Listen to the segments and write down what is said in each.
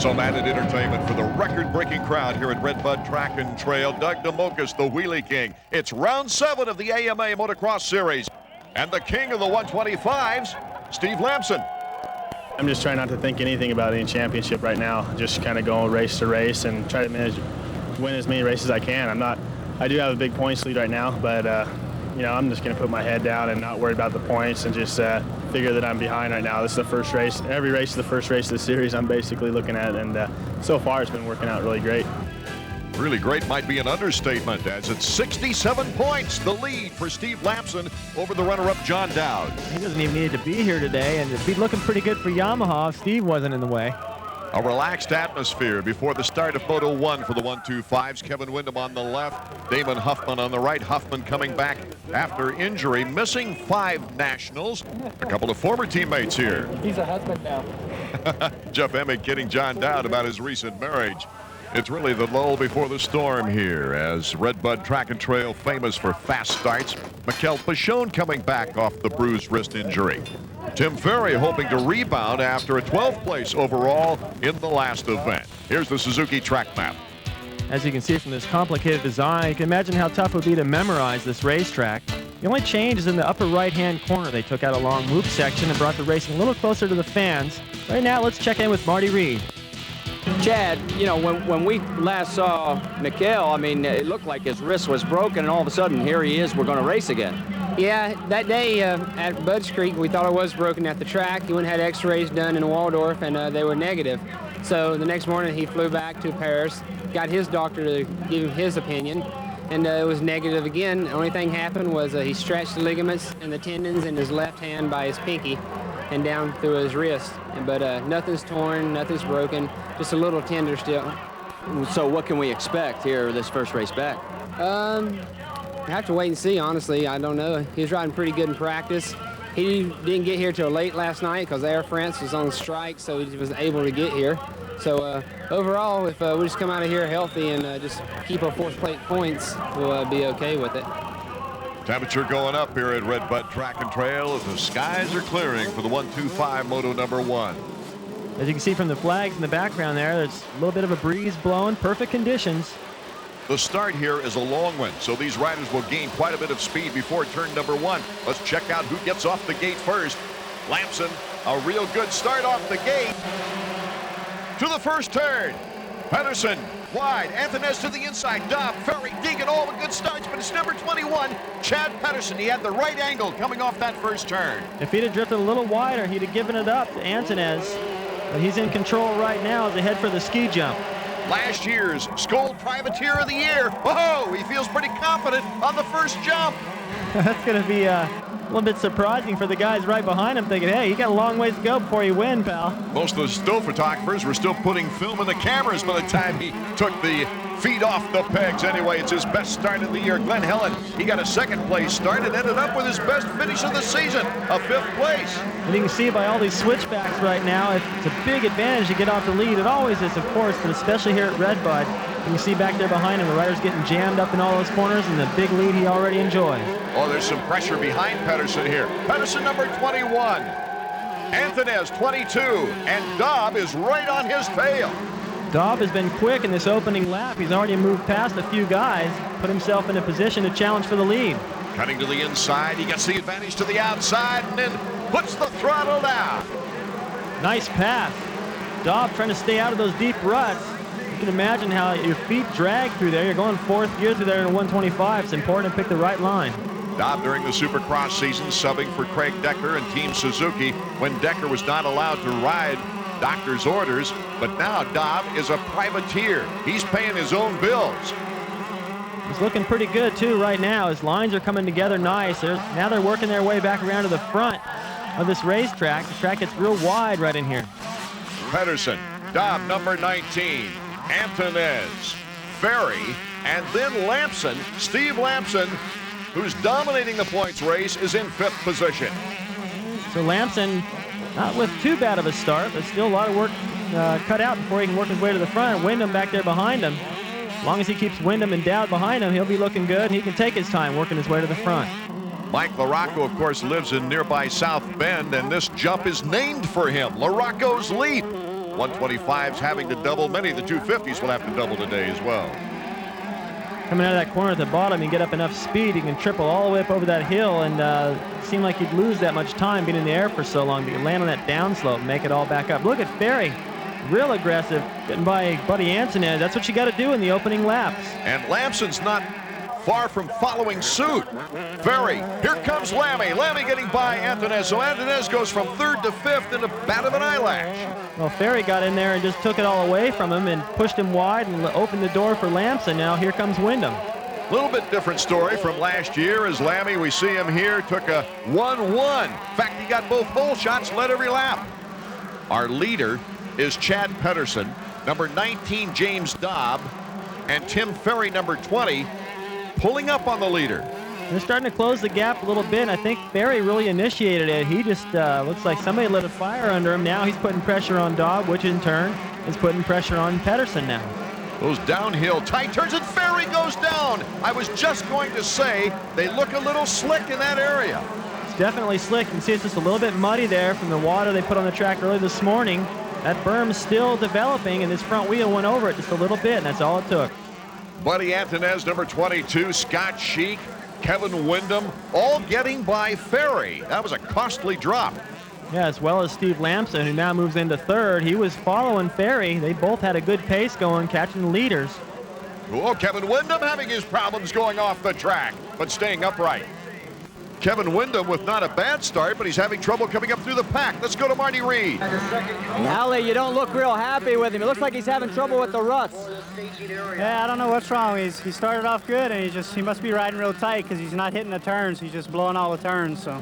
Some added entertainment for the record-breaking crowd here at Red Bud Track and Trail. Doug DeMocus, the Wheelie King. It's round 7 of the AMA Motocross Series. And the king of the 125s, Steve Lamson. I'm just trying not to think anything about any championship right now. Just kind of going race to race and try to win as many races as I can. I do have a big points lead right now, but you know, I'm just going to put my head down and not worry about the points and just figure that I'm behind right now. This is the first race. Every race is the first race of the series I'm basically looking at, and so far it's been working out really great. Really great might be an understatement, as it's 67 points, the lead for Steve Lamson over the runner-up John Dowd. He doesn't even need to be here today, and it'd be looking pretty good for Yamaha if Steve wasn't in the way. A relaxed atmosphere before the start of Moto 1 for the 125s. Kevin Windham on the left, Damon Huffman on the right. Huffman coming back after injury, missing 5 nationals. A couple of former teammates here. He's a husband now. Jeff Emmick kidding John Dowd about his recent marriage. It's really the lull before the storm here, as Red Bud Track and Trail famous for fast starts. Mikel Pachon coming back off the bruised wrist injury. Tim Ferry hoping to rebound after a 12th place overall in the last event. Here's the Suzuki track map. As you can see from this complicated design, you can imagine how tough it would be to memorize this racetrack. The only change is in the upper right-hand corner. They took out a long loop section and brought the racing a little closer to the fans. Right now, let's check in with Marty Reed. Chad, you know, when we last saw Mikel, I mean, it looked like his wrist was broken, and all of a sudden, here he is, we're going to race again. Yeah, that day at Bud's Creek, we thought it was broken at the track. He went and had x-rays done in Waldorf, and they were negative. So the next morning, he flew back to Paris, got his doctor to give him his opinion, and it was negative again. The only thing happened was he stretched the ligaments and the tendons in his left hand by his pinky and down through his wrist. But nothing's torn, nothing's broken, just a little tender still. So what can we expect here this first race back? I have to wait and see, honestly. I don't know. He was riding pretty good in practice. He didn't get here till late last night because Air France was on strike, so he was able to get here. So overall, if we just come out of here healthy and just keep our fourth plate points, we'll be okay with it. Temperature going up here at Red Bud Track and Trail as the skies are clearing for the 125 Moto number 1. As you can see from the flags in the background there's a little bit of a breeze blowing, perfect conditions. The start here is a long one, so these riders will gain quite a bit of speed before turn number 1. Let's check out who gets off the gate first. Lamson, a real good start off the gate. To the first turn. Patterson wide. Anthonez to the inside. Dobb, Ferry, Deegan, all the good starts, but it's number 21, Chad Patterson. He had the right angle coming off that first turn. If he'd have drifted a little wider, he'd have given it up to Anthonez. But he's in control right now as they head for the ski jump. Last year's Skoll Privateer of the Year. Whoa, he feels pretty confident on the first jump. That's going to be a little bit surprising for the guys right behind him, thinking, hey, you got a long ways to go before you win, pal. Most of the still photographers were still putting film in the cameras by the time he took the feet off the pegs. Anyway, it's his best start of the year. Glenn Helen, he got a second place start and ended up with his best finish of the season, a 5th place. And you can see by all these switchbacks right now, it's a big advantage to get off the lead. It always is, of course, but especially here at Red Bud. You can see back there behind him, the rider's getting jammed up in all those corners, and the big lead he already enjoys. Oh, there's some pressure behind Patterson here. Patterson number 21, Anthonez 22, and Dobb is right on his tail. Dobb has been quick in this opening lap. He's already moved past a few guys, put himself in a position to challenge for the lead. Cutting to the inside, he gets the advantage to the outside, and then puts the throttle down. Nice pass. Dobb trying to stay out of those deep ruts. You can imagine how your feet drag through there. You're going 4th gear through there in a 125. It's important to pick the right line. Dobb during the Supercross season subbing for Craig Decker and Team Suzuki when Decker was not allowed to ride doctor's orders, but now Dobb is a privateer. He's paying his own bills. He's looking pretty good too right now. His lines are coming together nice. Now they're working their way back around to the front of this racetrack. The track gets real wide right in here. Patterson, Dobb number 19, Anthonez, Ferry, and then Lamson. Steve Lamson, who's dominating the points race, is in 5th position. So Lamson, not with too bad of a start, but still a lot of work cut out before he can work his way to the front. Windham back there behind him. As long as he keeps Windham and Dowd behind him, he'll be looking good. He can take his time working his way to the front. Mike LaRocco, of course, lives in nearby South Bend, and this jump is named for him, LaRocco's Leap. 125's having to double. Many of the 250s will have to double today as well. Coming out of that corner at the bottom, you get up enough speed, you can triple all the way up over that hill, and it seemed like you'd lose that much time being in the air for so long, but you land on that downslope and make it all back up. Look at Ferry, real aggressive, getting by Buddy Antonez. That's what you got to do in the opening laps. And Lamson's not far from following suit. Ferry, here comes Lammy. Lammy getting by Antonez. So Antonez goes from 3rd to 5th in a bat of an eyelash. Well, Ferry got in there and just took it all away from him and pushed him wide and opened the door for Lamson. Now here comes Wyndham. A little bit different story from last year as Lammy, we see him here, took a 1-1. In fact, he got both hole shots, led every lap. Our leader is Chad Patterson, number 19, James Dobb, and Tim Ferry, number 20, pulling up on the leader. They're starting to close the gap a little bit. I think Ferry really initiated it. He just looks like somebody lit a fire under him. Now he's putting pressure on Dobb, which in turn is putting pressure on Patterson now. Those downhill tight turns, and Ferry goes down. I was just going to say they look a little slick in that area. It's definitely slick. You can see it's just a little bit muddy there from the water they put on the track early this morning. That berm's still developing, and his front wheel went over it just a little bit, and that's all it took. Buddy Antonez, number 22, Scott Sheik, Kevin Wyndham, all getting by Ferry. That was a costly drop. Yeah, as well as Steve Lamson, who now moves into 3rd. He was following Ferry. They both had a good pace going, catching the leaders. Oh, Kevin Wyndham having his problems going off the track, but staying upright. Kevin Wyndham with not a bad start, but he's having trouble coming up through the pack. Let's go to Marty Reed. Allie, you don't look real happy with him. It looks like he's having trouble with the ruts. Yeah, I don't know what's wrong. He started off good, and he must be riding real tight because he's not hitting the turns. He's just blowing all the turns. So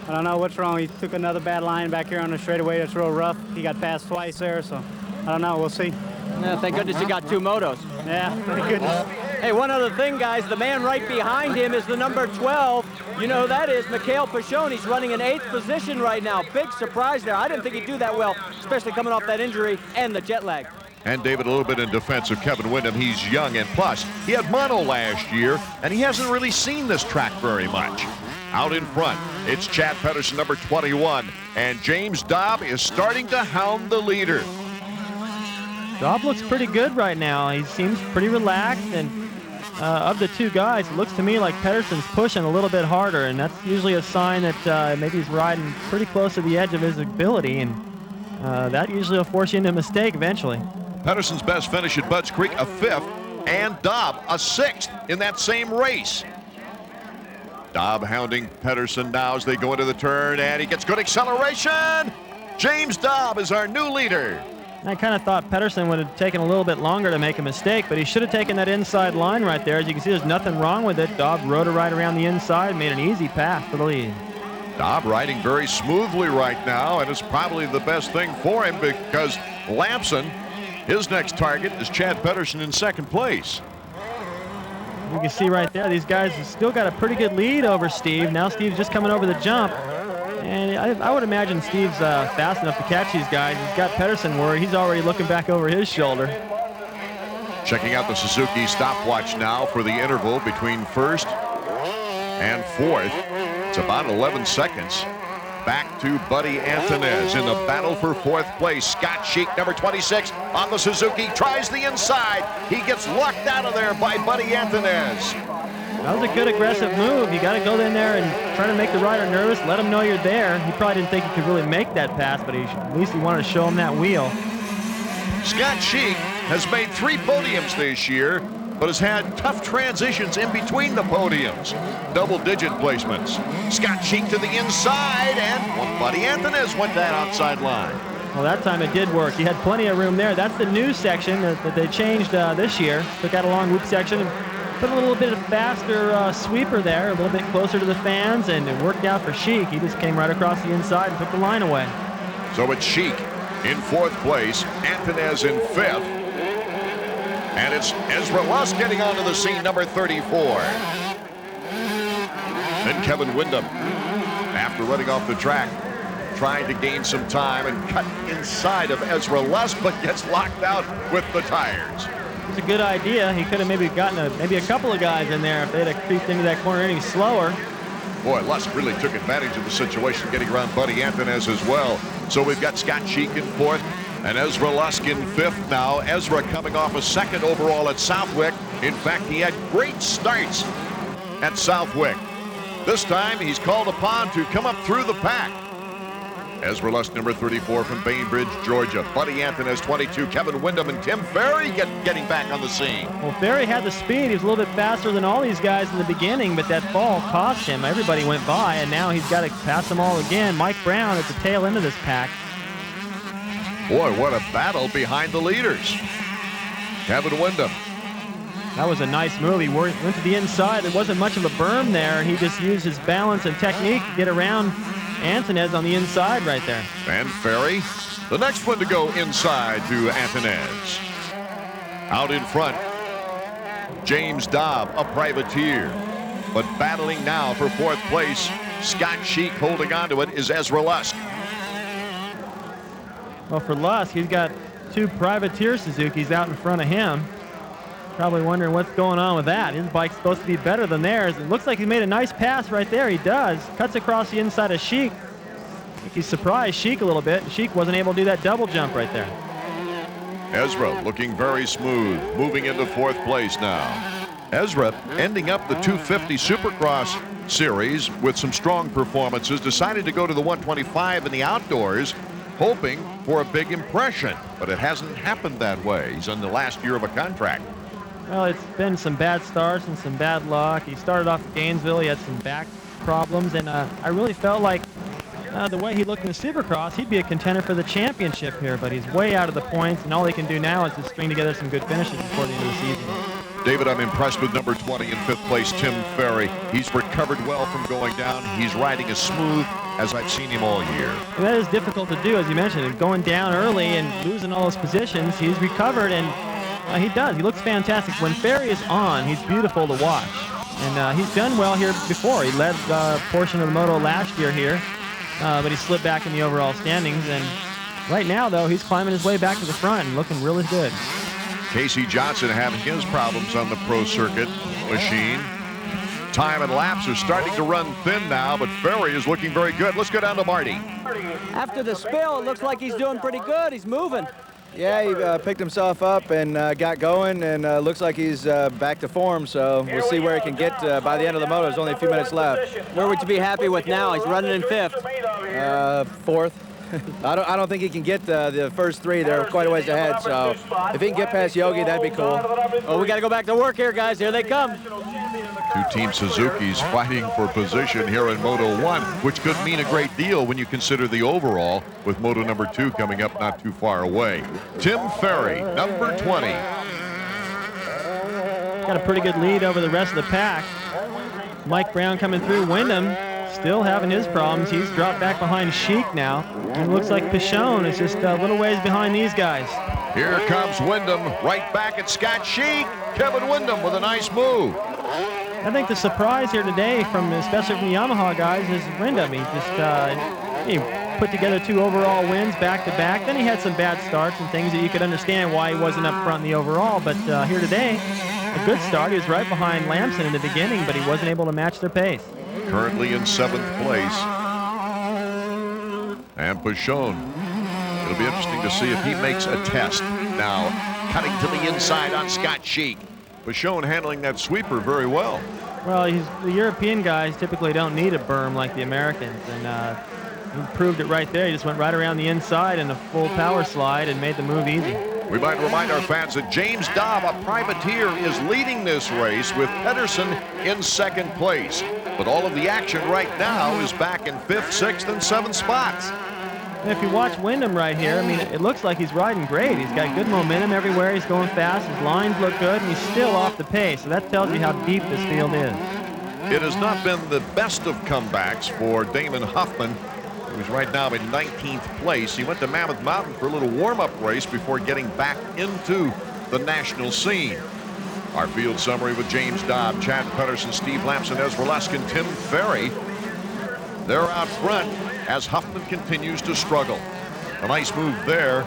I don't know what's wrong. He took another bad line back here on the straightaway. That's real rough. He got passed twice there, so I don't know. We'll see. Yeah, thank goodness you got 2 motos. Yeah, thank goodness. Hey, one other thing, guys. The man right behind him is the number 12. You know who that is, Mikhail Pashon. He's running in 8th position right now. Big surprise there. I didn't think he'd do that well, especially coming off that injury and the jet lag. And David, a little bit in defense of Kevin Wyndham. He's young, and plus, he had mono last year, and he hasn't really seen this track very much. Out in front, it's Chad Patterson, number 21, and James Dobb is starting to hound the leader. Dobb looks pretty good right now. He seems pretty relaxed, and of the 2 guys, it looks to me like Patterson's pushing a little bit harder, and that's usually a sign that maybe he's riding pretty close to the edge of his ability, and that usually will force you into a mistake eventually. Patterson's best finish at Budds Creek, a 5th, and Dobb a 6th in that same race. Dobb hounding Patterson now as they go into the turn, and he gets good acceleration. James Dobb is our new leader. I kind of thought Patterson would have taken a little bit longer to make a mistake, but he should have taken that inside line right there. As you can see, there's nothing wrong with it. Dobb rode it right around the inside, made an easy path for the lead. Dobb riding very smoothly right now, and it's probably the best thing for him because Lamson, his next target is Chad Patterson in 2nd place. You can see right there, these guys have still got a pretty good lead over Steve. Now Steve's just coming over the jump. And I would imagine Steve's fast enough to catch these guys. He's got Patterson worried. He's already looking back over his shoulder. Checking out the Suzuki stopwatch now for the interval between 1st and 4th. It's about 11 seconds. Back to Buddy Antonez in the battle for 4th place. Scott Sheik, number 26, on the Suzuki, tries the inside. He gets locked out of there by Buddy Antonez. That was a good aggressive move. You got to go in there and try to make the rider nervous, let him know you're there. He probably didn't think he could really make that pass, but at least he wanted to show him that wheel. Scott Sheik has made 3 podiums this year, but has had tough transitions in between the podiums. Double-digit placements. Scott Sheik to the inside, and Buddy Antonez went that outside line. Well, that time it did work. He had plenty of room there. That's the new section that they changed this year. Took out a long loop section and put a little bit of faster sweeper there, a little bit closer to the fans, and it worked out for Sheik. He just came right across the inside and took the line away. So it's Sheik in 4th place, Antonez in 5th, and it's Ezra Lusk getting onto the scene, number 34. Then Kevin Wyndham, after running off the track, trying to gain some time and cut inside of Ezra Lusk, but gets locked out with the tires. It's a good idea. He could have maybe gotten a couple of guys in there if they'd have creeped into that corner any slower. Boy, Lusk really took advantage of the situation, getting around Buddy Antonez as well. So we've got Scott Sheik in 4th, And Ezra Lusk in 5th now. Ezra coming off a 2nd overall at Southwick. In fact, he had great starts at Southwick. This time, he's called upon to come up through the pack. Ezra Lusk, number 34 from Bainbridge, Georgia. Buddy Anthony has 22. Kevin Windham and Tim Ferry getting back on the scene. Well, Ferry had the speed. He was a little bit faster than all these guys in the beginning, but that fall cost him. Everybody went by, and now he's got to pass them all again. Mike Brown at the tail end of this pack. Boy, what a battle behind the leaders. Kevin Windham. That was a nice move. He went to the inside. There wasn't much of a berm there, and he just used his balance and technique to get around Antonez on the inside right there. And Ferry, the next one to go inside to Antonez. Out in front, James Dobb, a privateer. But battling now for 4th place, Scott Sheik holding on to it is Ezra Lusk. Well, for Lusk, he's got 2 privateer Suzukis out in front of him. Probably wondering what's going on with that. His bike's supposed to be better than theirs. It looks like he made a nice pass right there. He does. Cuts across the inside of Sheik. I think he surprised Sheik a little bit. Sheik wasn't able to do that double jump right there. Ezra looking very smooth, moving into 4th place now. Ezra ending up the 250 Supercross series with some strong performances, decided to go to the 125 in the outdoors, hoping for a big impression, but it hasn't happened that way. He's on the last year of a contract. Well, it's been some bad starts and some bad luck. He started off at Gainesville. He had some back problems, and I really felt like the way he looked in the Supercross, he'd be a contender for the championship here, but he's way out of the points, and all he can do now is to string together some good finishes before the end of the season. David, I'm impressed with number 20 in 5th place, Tim Ferry. He's recovered well from going down. He's riding as smooth as I've seen him all year. And that is difficult to do, as you mentioned. Going down early and losing all those positions, he's recovered, and he does. He looks fantastic. When Ferry is on, he's beautiful to watch. And he's done well here before. He led a portion of the moto last year here, but he slipped back in the overall standings. And right now, though, he's climbing his way back to the front and looking really good. Casey Johnson having his problems on the pro circuit machine. Time and laps are starting to run thin now, but Ferry is looking very good. Let's go down to Marty. After the spill, it looks like he's doing pretty good. He's moving. Yeah, he picked himself up and got going, and looks like he's back to form, so we'll see where he can get by the end of the moto. There's only a few minutes left. Where would you be happy with now? He's running in 5th. 4th. I don't think he can get the first 3. They're quite a ways ahead, so if he can get past Yogi, that'd be cool. Oh, we got to go back to work here, guys. Here they come. 2 Team Suzuki's fighting for position here in Moto 1, which could mean a great deal when you consider the overall, with Moto number 2 coming up not too far away. Tim Ferry, number 20. Got a pretty good lead over the rest of the pack. Mike Brown coming through. Windham still having his problems. He's dropped back behind Sheik now. And it looks like Pichon is just a little ways behind these guys. Here comes Windham right back at Scott Sheik. Kevin Windham with a nice move. I think the surprise here today, especially from the Yamaha guys, is Windham. He just he put together 2 overall wins back to back. Then he had some bad starts and things that you could understand why he wasn't up front in the overall. But here today, a good start. He was right behind Lamson in the beginning, but he wasn't able to match their pace. Currently in 7th place. And Pichon. It'll be interesting to see if he makes a test now, cutting to the inside on Scott Sheik. Pichon handling that sweeper very well. Well, the European guys typically don't need a berm like the Americans, and he proved it right there. He just went right around the inside in a full power slide and made the move easy. We might remind our fans that James Dobb, a privateer, is leading this race with Patterson in 2nd place. But all of the action right now is back in 5th, 6th, and 7th spots. And if you watch Windham right here, I mean, it looks like he's riding great. He's got good momentum everywhere. He's going fast. His lines look good, and he's still off the pace. So that tells you how deep this field is. It has not been the best of comebacks for Damon Huffman, who's right now in 19th place. He went to Mammoth Mountain for a little warm-up race before getting back into the national scene. Our field summary with James Dobb, Chad Patterson, Steve Lamson, Ezra Lusk, and Tim Ferry. They're out front as Huffman continues to struggle. A nice move there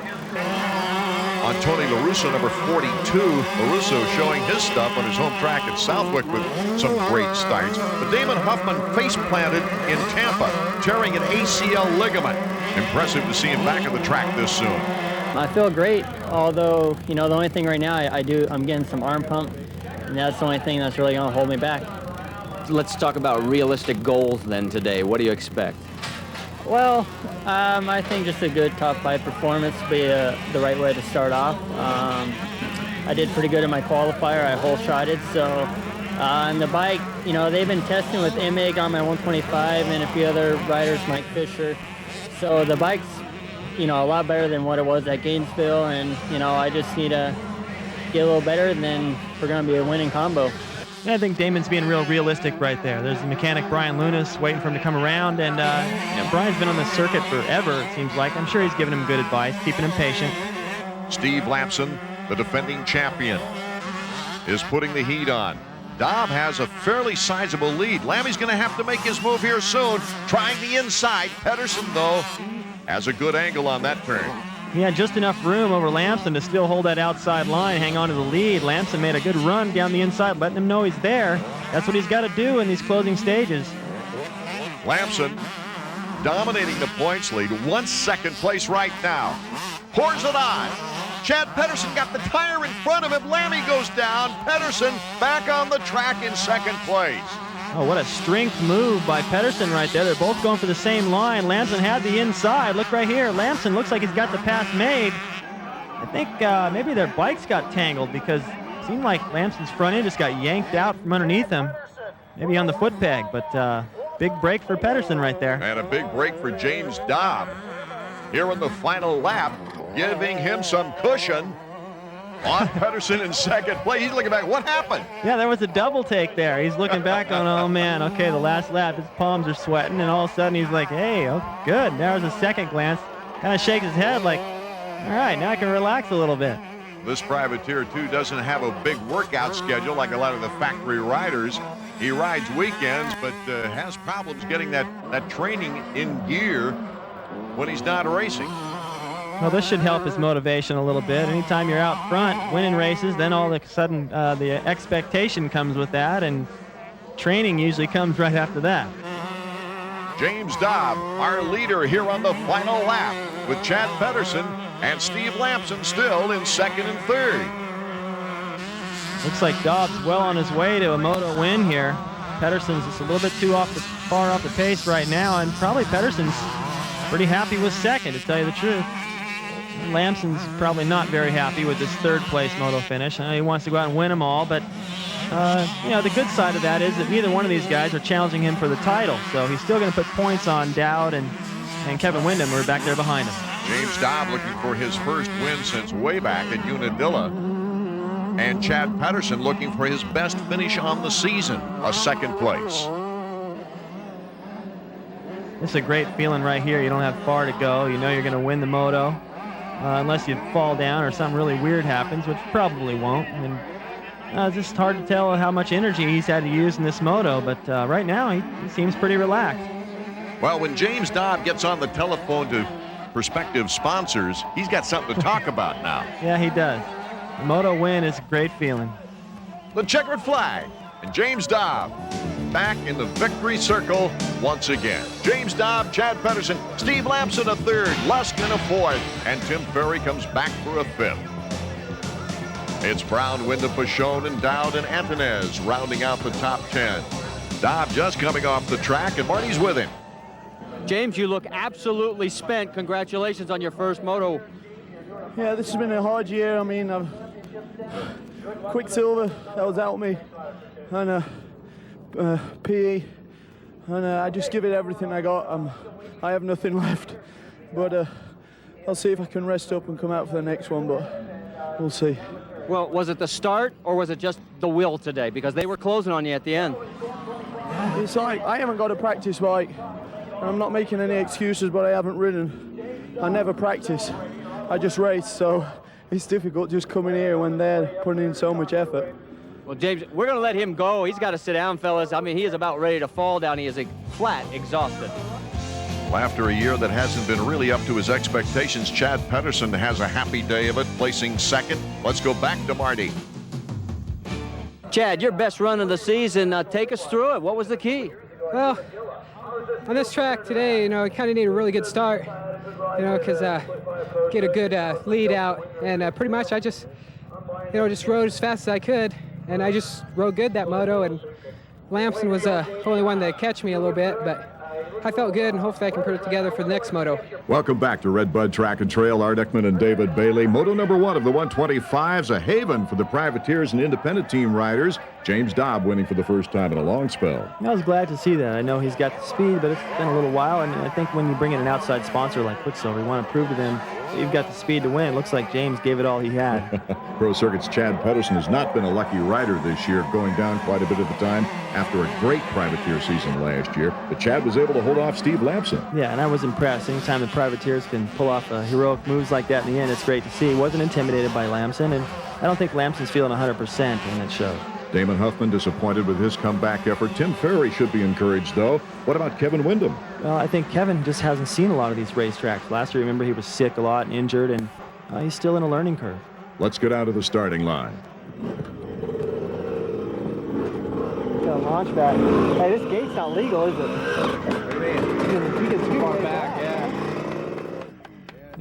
on Tony LaRusso, number 42. LaRusso showing his stuff on his home track at Southwick with some great starts. But Damon Huffman face planted in Tampa, tearing an ACL ligament. Impressive to see him back on the track this soon. I feel great, although, you know, the only thing right now I'm getting some arm pump, and that's the only thing that's really going to hold me back. Let's talk about realistic goals then today. What do you expect? Well, I think just a good top 5 performance would be the right way to start off. I did pretty good in my qualifier. I hole-shotted, so on the bike, you know, they've been testing with Emmick on my 125 and a few other riders, Mike Fisher. So the bike's, you know, a lot better than what it was at Gainesville, and, you know, I just need to get a little better, and then we're going to be a winning combo. And I think Damon's being real realistic right there. There's the mechanic Brian Lunas waiting for him to come around, and you know, Brian's been on the circuit forever, it seems like. I'm sure he's giving him good advice, keeping him patient. Steve Lampson, the defending champion, is putting the heat on. Dobb has a fairly sizable lead. Lammy's going to have to make his move here soon, trying the inside. Patterson, though, has a good angle on that turn. He had just enough room over Lampson to still hold that outside line, hang on to the lead. Lampson made a good run down the inside, letting him know he's there. That's what he's got to do in these closing stages. Lampson dominating the points lead. 1 second place right now. Pours it on. Chad Patterson got the tire in front of him. Lammy goes down. Patterson back on the track in second place. Oh, what a strength move by Patterson right there. They're both going for the same line. Lampson had the inside. Look right here. Lampson looks like he's got the pass made. I think maybe their bikes got tangled because it seemed like Lampson's front end just got yanked out from underneath him. Maybe on the foot peg, but big break for Patterson right there. And a big break for James Dobb here in the final lap, giving him some cushion. On Patterson in second place. He's looking back. What happened? Yeah, there was a double take there. He's looking back on, oh man, okay, the last lap, his palms are sweating, and all of a sudden he's like, hey, oh, good. There's a second glance. Kind of shakes his head like, all right, now I can relax a little bit. This privateer, too, doesn't have a big workout schedule like a lot of the factory riders. He rides weekends, but has problems getting that training in gear when he's not racing. Well, this should help his motivation a little bit. Anytime you're out front winning races, then all of a sudden the expectation comes with that, and training usually comes right after that. James Dobb, our leader here on the final lap, with Chad Patterson and Steve Lampson still in second and third. Looks like Dobb's well on his way to a moto win here. Patterson's just a little bit too far off the pace right now, and probably Patterson's pretty happy with second, to tell you the truth. Lampson's probably not very happy with this third place moto finish. I know he wants to go out and win them all, but you know, the good side of that is that neither one of these guys are challenging him for the title, so he's still going to put points on Dowd and Kevin Windham, who are back there behind him. James Dobb looking for his first win since way back at Unadilla. And Chad Patterson looking for his best finish on the season, a second place. It's a great feeling right here. You don't have far to go. You know you're going to win the moto. Unless you fall down or something really weird happens, which probably won't. And it's just hard to tell how much energy he's had to use in this moto, but right now he seems pretty relaxed. Well, when James Dobb gets on the telephone to prospective sponsors, he's got something to talk about now. Yeah, he does. The moto win is a great feeling. The checkered flag, and James Dobb back in the victory circle once again. James Dobb, Chad Patterson, Steve Lampson a third, Luskin a fourth, and Tim Ferry comes back for a fifth. It's Brown, Wyndham, Pashone, and Dowd and Antonez rounding out the top 10. Dobb just coming off the track, and Marty's with him. James, you look absolutely spent. Congratulations on your first moto. Yeah, this has been a hard year. I mean, Quicksilver, that was out me, and PE, and I just give it everything I got. I have nothing left, but I'll see if I can rest up and come out for the next one, but we'll see. Well, was it the start or was it just the will today? Because they were closing on you at the end. It's like I haven't got a practice bike. I'm not making any excuses, but I haven't ridden. I never practice. I just race, so it's difficult just coming here when they're putting in so much effort. Well, James, we're going to let him go. He's got to sit down, fellas. I mean, he is about ready to fall down. He is flat exhausted. Well, after a year that hasn't been really up to his expectations, Chad Patterson has a happy day of it, placing second. Let's go back to Marty. Chad, your best run of the season. Take us through it. What was the key? Well, on this track today, I kind of need a really good start, because get a good lead out, and pretty much I just, just rode as fast as I could, and I just rode good that moto, and Lamson was the only one to catch me a little bit, but I felt good, and hopefully I can put it together for the next moto. Welcome back to Red Bud Track and Trail. Art Ekman and David Bailey. Moto number 1 of the 125's, a haven for the privateers and independent team riders. James Dobb winning for the first time in a long spell. I was glad to see that. I know he's got the speed, but it's been a little while, and I think when you bring in an outside sponsor like Quicksilver, you want to prove to them that you've got the speed to win. It looks like James gave it all he had. Pro Circuit's Chad Patterson has not been a lucky rider this year, going down quite a bit of the time after a great privateer season last year. But Chad was able to hold off Steve Lamson. Yeah, and I was impressed. Anytime the privateers can pull off heroic moves like that in the end, it's great to see. He wasn't intimidated by Lamson, and I don't think Lamson's feeling 100%, and it showed. Damon Huffman disappointed with his comeback effort. Tim Ferry should be encouraged, though. What about Kevin Windham? Well, I think Kevin just hasn't seen a lot of these racetracks. Last year, remember, he was sick a lot and injured, and he's still in a learning curve. Let's get out to the starting line. Got a launch back. Hey, this gate's not legal, is it? He gets too far back, yeah.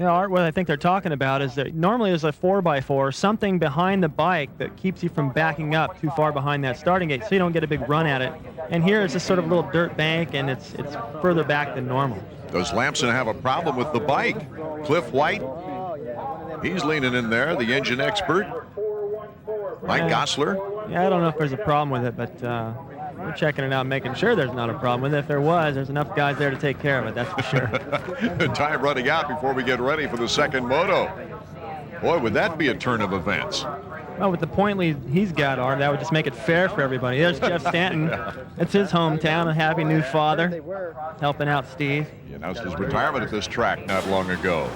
Art, what I think they're talking about is that normally there's a 4x4, something behind the bike that keeps you from backing up too far behind that starting gate so you don't get a big run at it. And here it's just sort of a little dirt bank, and it's further back than normal. Does Lamson have a problem with the bike? Cliff White, he's leaning in there, the engine expert. Mike Gosler. Yeah, I don't know if there's a problem with it, but we're checking it out, making sure there's not a problem with it. If there was, there's enough guys there to take care of it, that's for sure. Time running out before we get ready for the second moto. Boy, would that be a turn of events. Well, with the point lead he's got, Art, that would just make it fair for everybody. There's Jeff Stanton. It's his hometown, a happy new father, helping out Steve. He announced his retirement at this track not long ago.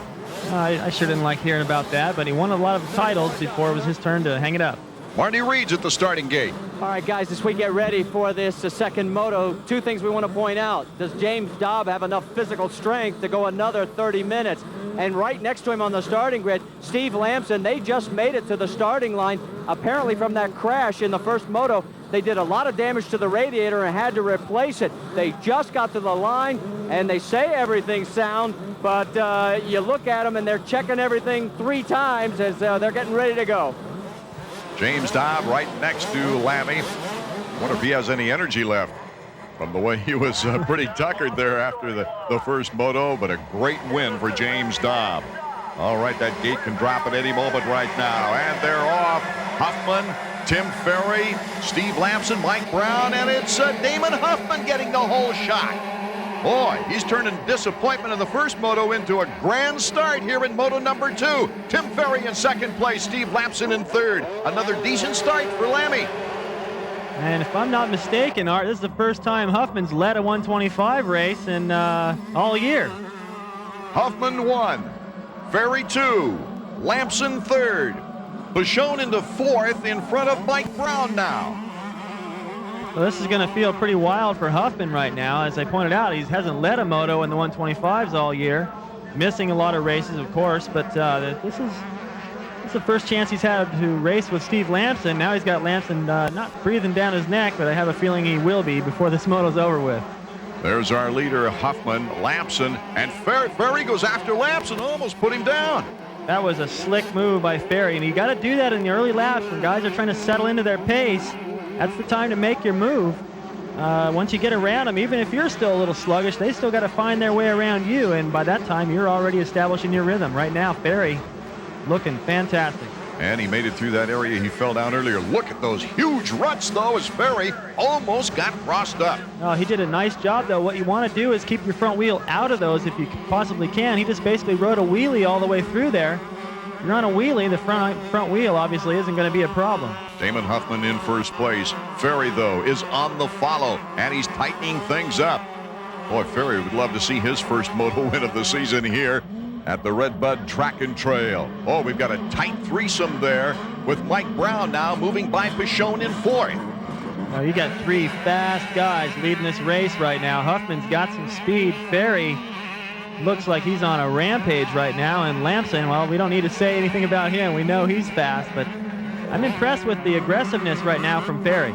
I sure didn't like hearing about that, but he won a lot of titles before it was his turn to hang it up. Marty Reed's at the starting gate. All right, guys, as we get ready for this second moto, two things we want to point out. Does James Dobb have enough physical strength to go another 30 minutes? And right next to him on the starting grid, Steve Lamson. They just made it to the starting line. Apparently from that crash in the first moto, they did a lot of damage to the radiator and had to replace it. They just got to the line, and they say everything's sound, but you look at them and they're checking everything 3 times as they're getting ready to go. James Dobb right next to Lammy. Wonder if he has any energy left from the way he was pretty tuckered there after the first moto, but a great win for James Dobb. All right, that gate can drop at any moment right now, and they're off. Huffman, Tim Ferry, Steve Lamson, Mike Brown, and it's Damon Huffman getting the whole shot. Boy, he's turning disappointment in the first moto into a grand start here in moto number 2. Tim Ferry in second place, Steve Lamson in third. Another decent start for Lammy. And if I'm not mistaken, Art, this is the first time Huffman's led a 125 race in all year. Huffman 1, Ferry 2, Lamson 3rd. Pashone into 4th in front of Mike Brown now. Well, this is going to feel pretty wild for Huffman right now. As I pointed out, he hasn't led a moto in the 125s all year. Missing a lot of races, of course, but this is the first chance he's had to race with Steve Lamson. Now he's got Lamson not breathing down his neck, but I have a feeling he will be before this moto's over with. There's our leader, Huffman, Lamson, and Ferry goes after Lamson, almost put him down. That was a slick move by Ferry, and you got to do that in the early laps when guys are trying to settle into their pace. That's the time to make your move. Once you get around them, even if you're still a little sluggish, they still got to find their way around you, and by that time, you're already establishing your rhythm. Right now, Ferry looking fantastic. And he made it through that area he fell down earlier. Look at those huge ruts, though, as Ferry almost got crossed up. Oh, he did a nice job, though. What you want to do is keep your front wheel out of those if you possibly can. He just basically rode a wheelie all the way through there. If you're on a wheelie, the front wheel obviously isn't going to be a problem. Damon Huffman in first place. Ferry, though, is on the follow, and he's tightening things up. Boy, Ferry would love to see his first moto win of the season here at the Red Bud Track and Trail. Oh, we've got a tight threesome there with Mike Brown now moving by Pashone in 4th. Oh, you got 3 fast guys leading this race right now. Huffman's got some speed. Ferry looks like he's on a rampage right now, and Lamson, well, we don't need to say anything about him. We know he's fast, but I'm impressed with the aggressiveness right now from Ferry.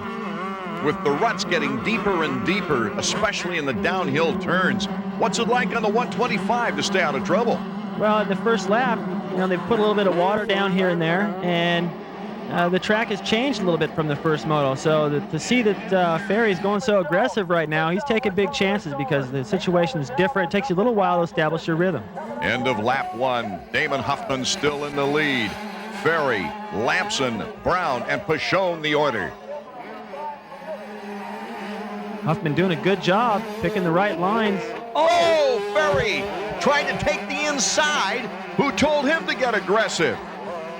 with the ruts getting deeper and deeper, especially in the downhill turns. What's it like on the 125 to stay out of trouble? Well, in the first lap, they've put a little bit of water down here and there, and the track has changed a little bit from the first moto. So to see that Ferry's going so aggressive right now, he's taking big chances because the situation is different. It takes you a little while to establish your rhythm. End of lap 1. Damon Huffman still in the lead. Ferry, Lamson, Brown, and Patterson the order. Huffman doing a good job picking the right lines. Oh, Ferry trying to take the inside. Who told him to get aggressive?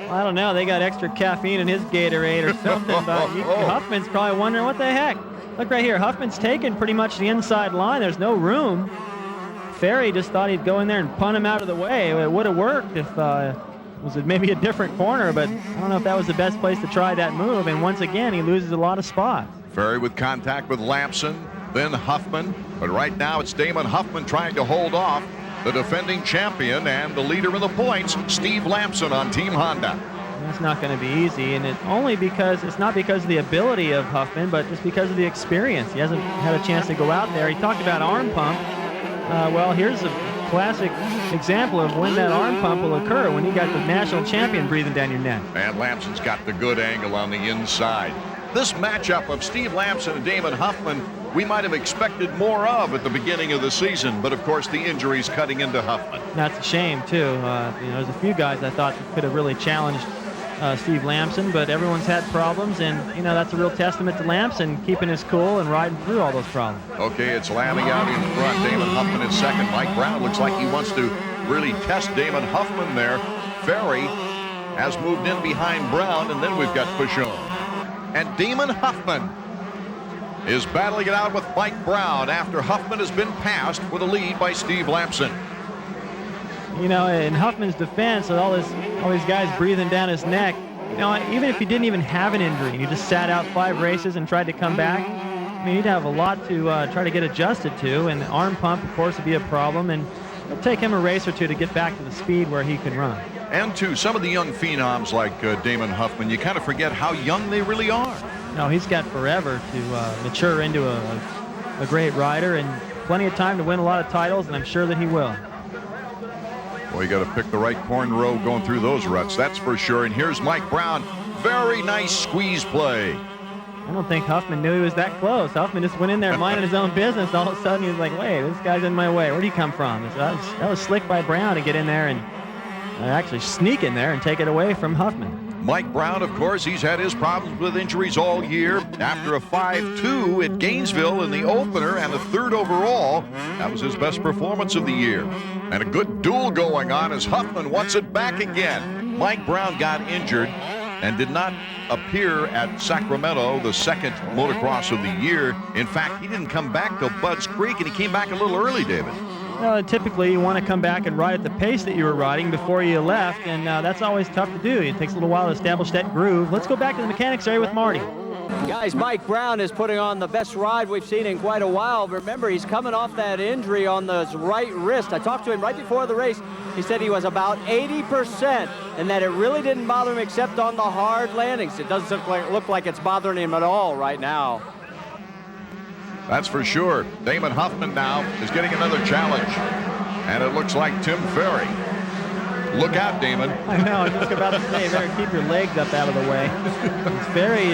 I don't know. They got extra caffeine in his Gatorade or something. But Huffman's probably wondering what the heck. Look right here. Huffman's taking pretty much the inside line. There's no room. Ferry just thought he'd go in there and punt him out of the way. It would have worked if it was maybe a different corner, but I don't know if that was the best place to try that move. And once again, he loses a lot of spots. Ferry with contact with Lamson, then Huffman. But right now it's Damon Huffman trying to hold off the defending champion and the leader in the points, Steve Lamson on Team Honda. That's not going to be easy, and it's not because of the ability of Huffman, but just because of the experience. He hasn't had a chance to go out there. He talked about arm pump. Well, here's a classic example of when that arm pump will occur, when you got the national champion breathing down your neck. And Lamson's got the good angle on the inside. This matchup of Steve Lamson and Damon Huffman, we might have expected more of at the beginning of the season, but of course the injuries cutting into Huffman. That's a shame too. There's a few guys I thought could have really challenged Steve Lamson, but everyone's had problems, and that's a real testament to Lamson keeping his cool and riding through all those problems. Okay, it's Lammy out in front. Damon Huffman in second. Mike Brown looks like he wants to really test Damon Huffman there. Ferry has moved in behind Brown, and then we've got Patterson. And Damon Huffman is battling it out with Mike Brown after Huffman has been passed with a lead by Steve Lamson. In Huffman's defense, with all these guys breathing down his neck, even if he didn't even have an injury and he just sat out 5 races and tried to come back, he'd have a lot to try to get adjusted to, and the arm pump, of course, would be a problem, and it'll take him a race or two to get back to the speed where he can run. And to some of the young phenoms like Damon Huffman, you kind of forget how young they really are. No, he's got forever to mature into a great rider, and plenty of time to win a lot of titles, and I'm sure that he will. Well, you got to pick the right corn row going through those ruts, that's for sure. And here's Mike Brown. Very nice squeeze play. I don't think Huffman knew he was that close. Huffman just went in there minding his own business. All of a sudden, he was like, wait, this guy's in my way. Where'd he come from? That was slick by Brown to get in there and actually sneak in there and take it away from Huffman. Mike Brown, of course, he's had his problems with injuries all year. After a 5-2 at Gainesville in the opener and a 3rd overall, that was his best performance of the year. And a good duel going on as Huffman wants it back again. Mike Brown got injured and did not appear at Sacramento, the 2nd motocross of the year. In fact, he didn't come back till Budds Creek, and he came back a little early, David. Typically, you want to come back and ride at the pace that you were riding before you left, and that's always tough to do. It takes a little while to establish that groove. Let's go back to the mechanics area with Marty. Guys, Mike Brown is putting on the best ride we've seen in quite a while. Remember, he's coming off that injury on the right wrist. I talked to him right before the race. He said he was about 80%, and that it really didn't bother him except on the hard landings. It doesn't look like it's bothering him at all right now. That's for sure. Damon Huffman now is getting another challenge. And it looks like Tim Ferry. Look out, Damon. I know, I was just about to say, better keep your legs up out of the way. Ferry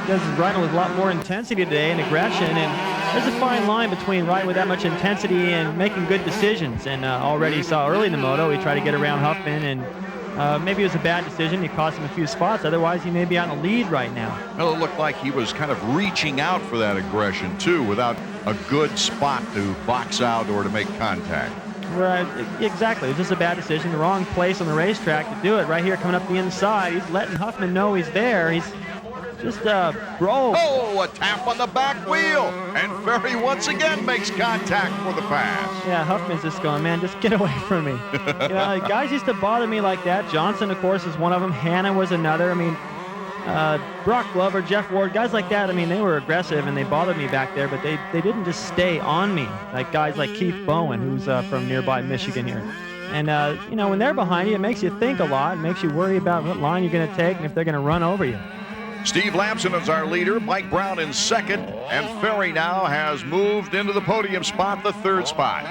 does his riding with a lot more intensity today and aggression, and there's a fine line between riding with that much intensity and making good decisions. And already saw early in the moto, he tried to get around Huffman, and maybe it was a bad decision. It cost him a few spots. Otherwise, he may be out in the lead right now. Well, it looked like he was kind of reaching out for that aggression, too, without a good spot to box out or to make contact. Right, exactly. It was just a bad decision. The wrong place on the racetrack to do it. Right here, coming up the inside. He's letting Huffman know he's there. He's just bro. Oh, a tap on the back wheel. And Ferry once again makes contact for the pass. Yeah, Huffman's just going, man, just get away from me. Guys used to bother me like that. Johnson, of course, is one of them. Hanna was another. I mean, Brock Glover, Jeff Ward, guys like that, I mean, they were aggressive and they bothered me back there, but they didn't just stay on me, like guys like Keith Bowen, who's from nearby Michigan here. And, when they're behind you, it makes you think a lot. It makes you worry about what line you're going to take and if they're going to run over you. Steve Lamson is our leader, Mike Brown in second, and Ferry now has moved into the podium spot, the third spot.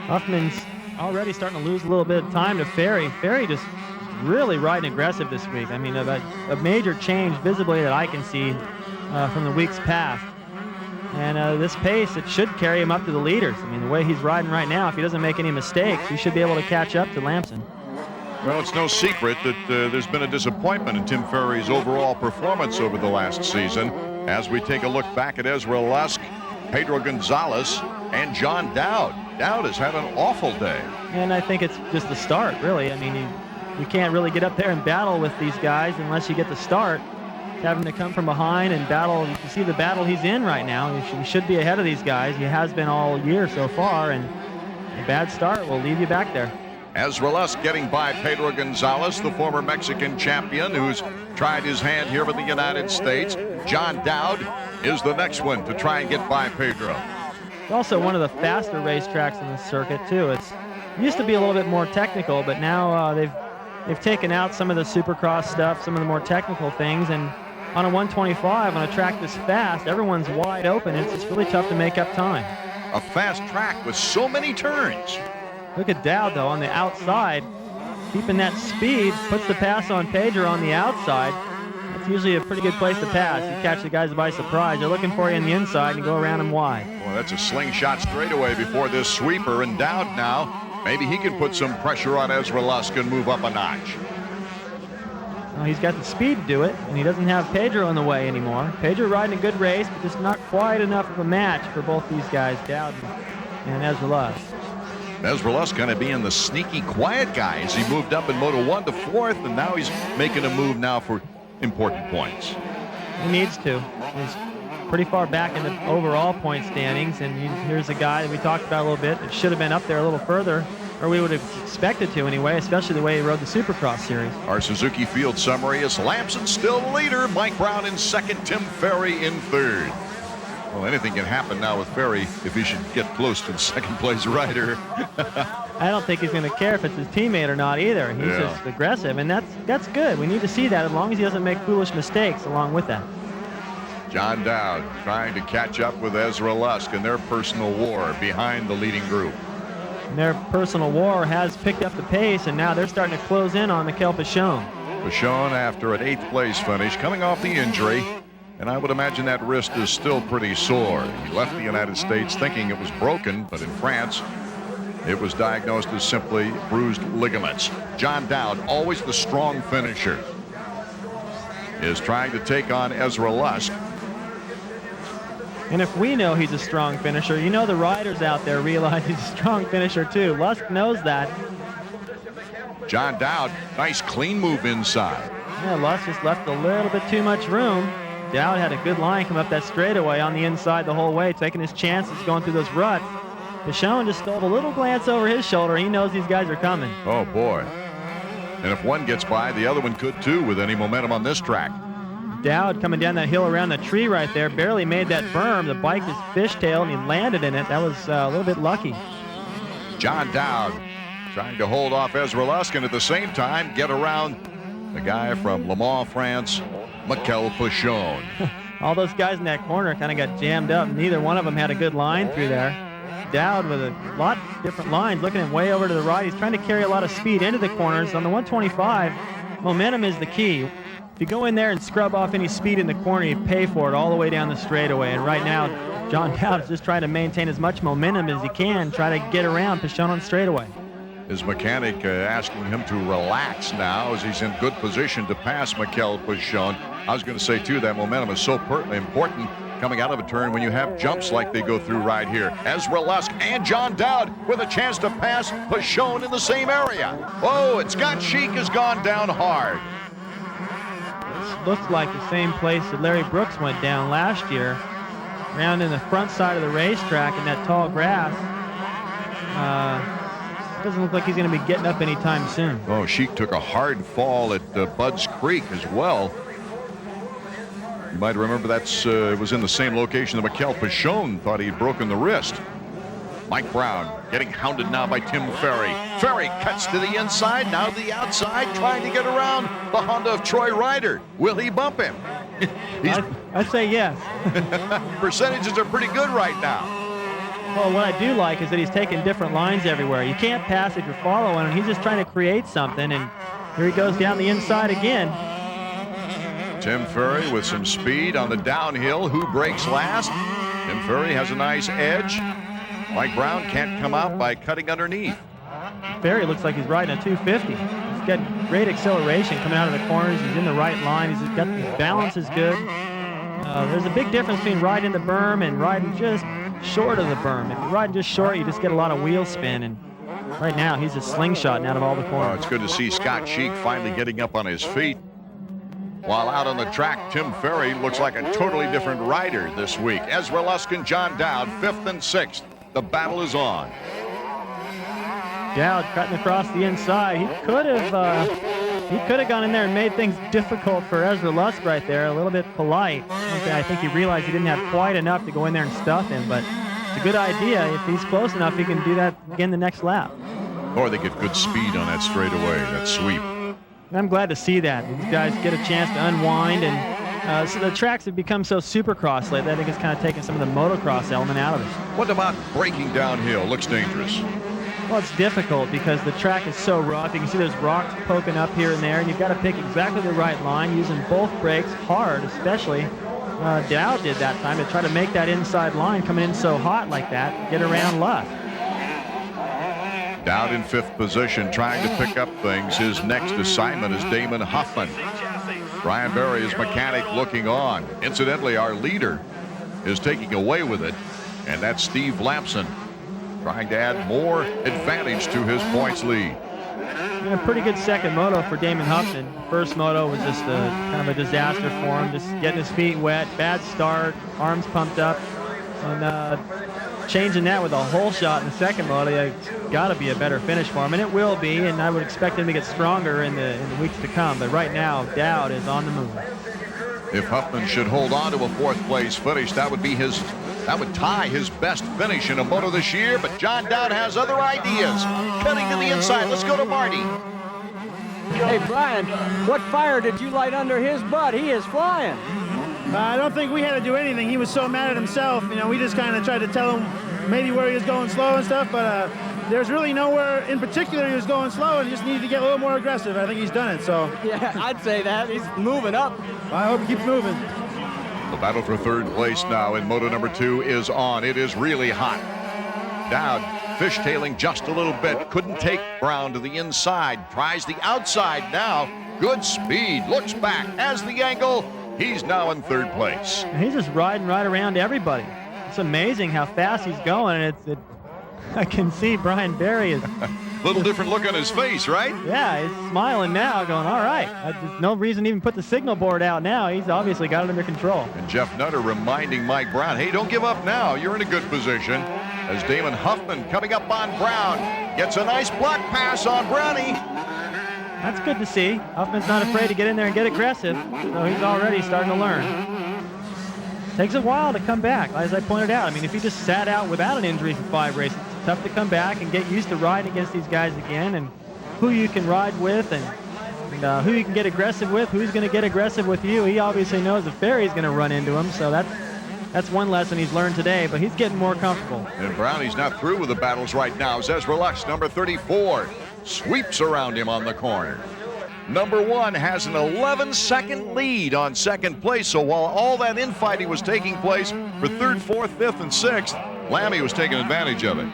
Huffman's already starting to lose a little bit of time to Ferry. Ferry just really riding aggressive this week. I mean, a major change visibly that I can see from the weeks past. And this pace, it should carry him up to the leaders. I mean, the way he's riding right now, if he doesn't make any mistakes, he should be able to catch up to Lamson. Well, it's no secret that there's been a disappointment in Tim Ferry's overall performance over the last season. As we take a look back at Ezra Lusk, Pedro Gonzalez, and John Dowd. Dowd has had an awful day. And I think it's just the start, really. I mean, you can't really get up there and battle with these guys unless you get the start. Having to come from behind and battle, you can see the battle he's in right now. He should be ahead of these guys. He has been all year so far, and a bad start will leave you back there. Ezra Lusk getting by Pedro Gonzalez, the former Mexican champion who's tried his hand here in the United States. John Dowd is the next one to try and get by Pedro. It's also one of the faster racetracks in the circuit, too. It used to be a little bit more technical, but now they've taken out some of the supercross stuff, some of the more technical things, and on a 125, on a track this fast, everyone's wide open. It's really tough to make up time. A fast track with so many turns. Look at Dowd, though, on the outside, keeping that speed, puts the pass on Pedro on the outside. That's usually a pretty good place to pass. You catch the guys by surprise. They're looking for you on the inside and go around them wide. Well, that's a slingshot straightaway before this sweeper, and Dowd now, maybe he can put some pressure on Ezra Lusk and move up a notch. Well, he's got the speed to do it, and he doesn't have Pedro in the way anymore. Pedro riding a good race, but just not quite enough of a match for both these guys, Dowd and Ezra Lusk. Ezra Lusk kind of being the sneaky, quiet guy as he moved up in Moto 1 to 4th, and now he's making a move now for important points. He needs to. He's pretty far back in the overall point standings, and here's a guy that we talked about a little bit that should have been up there a little further, or we would have expected to anyway, especially the way he rode the Supercross series. Our Suzuki Field summary is Lamson still the leader, Mike Brown in second, Tim Ferry in third. Well, anything can happen now with Ferry if he should get close to the second place rider. I don't think he's going to care if it's his teammate or not either. He's just aggressive, and that's good. We need to see that as long as he doesn't make foolish mistakes along with that. John Dowd trying to catch up with Ezra Lusk in their personal war behind the leading group. And their personal war has picked up the pace, and now they're starting to close in on Mcgrath Pashon. Pashon, after an 8th place finish, coming off the injury, and I would imagine that wrist is still pretty sore. He left the United States thinking it was broken, but in France, it was diagnosed as simply bruised ligaments. John Dowd, always the strong finisher, is trying to take on Ezra Lusk. And if we know he's a strong finisher, you know the riders out there realize he's a strong finisher too. Lusk knows that. John Dowd, nice clean move inside. Yeah, Lusk just left a little bit too much room. Dowd had a good line come up that straightaway on the inside the whole way, taking his chances going through those ruts. Pashon just stole a little glance over his shoulder. He knows these guys are coming. Oh, boy. And if one gets by, the other one could too with any momentum on this track. Dowd coming down that hill around the tree right there, barely made that berm. The bike just fishtailed and he landed in it. That was a little bit lucky. John Dowd trying to hold off Ezra Lusk and at the same time get around the guy from Le Mans, France, Mcgrath Pashon. All those guys in that corner kind of got jammed up. Neither one of them had a good line through there. Dowd with a lot of different lines, looking at way over to the right. He's trying to carry a lot of speed into the corners. On the 125, momentum is the key. If you go in there and scrub off any speed in the corner, you pay for it all the way down the straightaway. And right now, John Dowd is just trying to maintain as much momentum as he can, try to get around Pashon on straightaway. His mechanic asking him to relax now as he's in good position to pass Mcgrath Pashon. I was going to say, too, that momentum is so important coming out of a turn when you have jumps like they go through right here. Ezra Lusk and John Dowd with a chance to pass Pashon in the same area. Oh, and Scott Sheik has gone down hard. This looks like the same place that Larry Brooks went down last year, around in the front side of the racetrack in that tall grass. Doesn't look like he's going to be getting up anytime soon. Oh, Sheik took a hard fall at Budds Creek as well. You might remember it was in the same location that Mcgrath Pashon thought he'd broken the wrist. Mike Brown getting hounded now by Tim Ferry. Ferry cuts to the inside, now to the outside, trying to get around the Honda of Troy Ryder. Will he bump him? I'd say yes. Percentages are pretty good right now. Well, what I do like is that he's taking different lines everywhere. You can't pass if you're following, and he's just trying to create something, and here he goes down the inside again. Tim Ferry with some speed on the downhill. Who breaks last? Tim Ferry has a nice edge. Mike Brown can't come out by cutting underneath. Ferry looks like he's riding a 250. He's got great acceleration coming out of the corners. He's in the right line. His balance is good. There's a big difference between riding the berm and riding just short of the berm. If you're riding just short, you just get a lot of wheel spin. And right now, he's just slingshotting out of all the corners. Oh, it's good to see Scott Sheik finally getting up on his feet. While out on the track, Tim Ferry looks like a totally different rider this week. Ezra Lusk and John Dowd, 5th and 6th. The battle is on. Dowd cutting across the inside. He could have gone in there and made things difficult for Ezra Lusk right there. A little bit polite. Okay, I think he realized he didn't have quite enough to go in there and stuff him, but it's a good idea. If he's close enough, he can do that again the next lap. Or they get good speed on that straightaway, that sweep. And I'm glad to see that. These guys get a chance to unwind, and so the tracks have become so supercross lately. I think it's kind of taken some of the motocross element out of it. What about braking downhill? Looks dangerous. Well, it's difficult because the track is so rough. You can see there's rocks poking up here and there, and you've got to pick exactly the right line, using both brakes hard, especially. Dowd did that time to try to make that inside line coming in so hot like that, get around Lusk. Dowd in 5th position, trying to pick up things. His next assignment is Damon Huffman. Brian Berry, his mechanic, looking on. Incidentally, our leader is taking away with it, and that's Steve Lampson, trying to add more advantage to his points lead. And a pretty good second moto for Damon Huffman. First moto was just kind of a disaster for him, just getting his feet wet, bad start, arms pumped up, and changing that with a hole shot in the second moto, it's got to be a better finish for him, and it will be, and I would expect him to get stronger in the weeks to come. But right now, Dowd is on the move. If Huffman should hold on to a 4th place finish, that would tie his best finish in a moto this year. But John Dowd has other ideas. Cutting to the inside. Let's go to Marty. Hey, Brian, what fire did you light under his butt? He is flying. I don't think we had to do anything. He was so mad at himself. You know, we just kind of tried to tell him maybe where he was going slow and stuff, but there's really nowhere in particular he was going slow, and he just needed to get a little more aggressive. I think he's done it, so. Yeah, I'd say that. He's moving up. I hope he keeps moving. The battle for 3rd place now in moto number 2 is on. It is really hot. Dowd fishtailing just a little bit. Couldn't take Brown to the inside. Tries the outside now. Good speed. Looks back. Has the angle. He's now in 3rd place. He's just riding right around everybody. It's amazing how fast he's going. And I can see Brian Berry is a little different look on his face, right? Yeah, he's smiling now, going, all right. There's no reason to even put the signal board out now. He's obviously got it under control. And Jeff Nutter reminding Mike Brown, hey, don't give up now. You're in a good position. As Damon Huffman coming up on Brown. Gets a nice block pass on Brownie. That's good to see. Huffman's not afraid to get in there and get aggressive, so he's already starting to learn. Takes a while to come back, as I pointed out. I mean, if he just sat out without an injury for 5 races, it's tough to come back and get used to riding against these guys again, and who you can ride with, and who you can get aggressive with, who's going to get aggressive with you. He obviously knows if Ferry's going to run into him, so that's one lesson he's learned today, but he's getting more comfortable. And Brownie's not through with the battles right now. Ezra Lusk, number 34, sweeps around him on the corner. Number 1 has an 11-second lead on 2nd place, so while all that infighting was taking place for 3rd, 4th, 5th, and 6th, Lammy was taking advantage of it.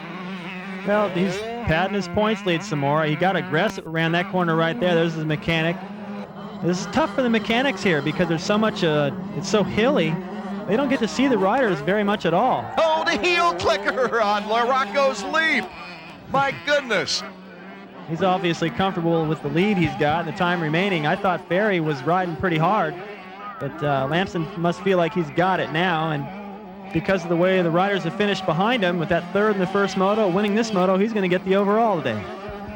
Well, he's padding his points lead some more. He got aggressive around that corner right there. There's his mechanic. This is tough for the mechanics here because there's so much, it's so hilly. They don't get to see the riders very much at all. Oh, the heel clicker on Larocco's leap. My goodness. He's obviously comfortable with the lead he's got and the time remaining. I thought Ferry was riding pretty hard, but Lampson must feel like he's got it now, and because of the way the riders have finished behind him with that 3rd in the first moto, winning this moto, he's going to get the overall today.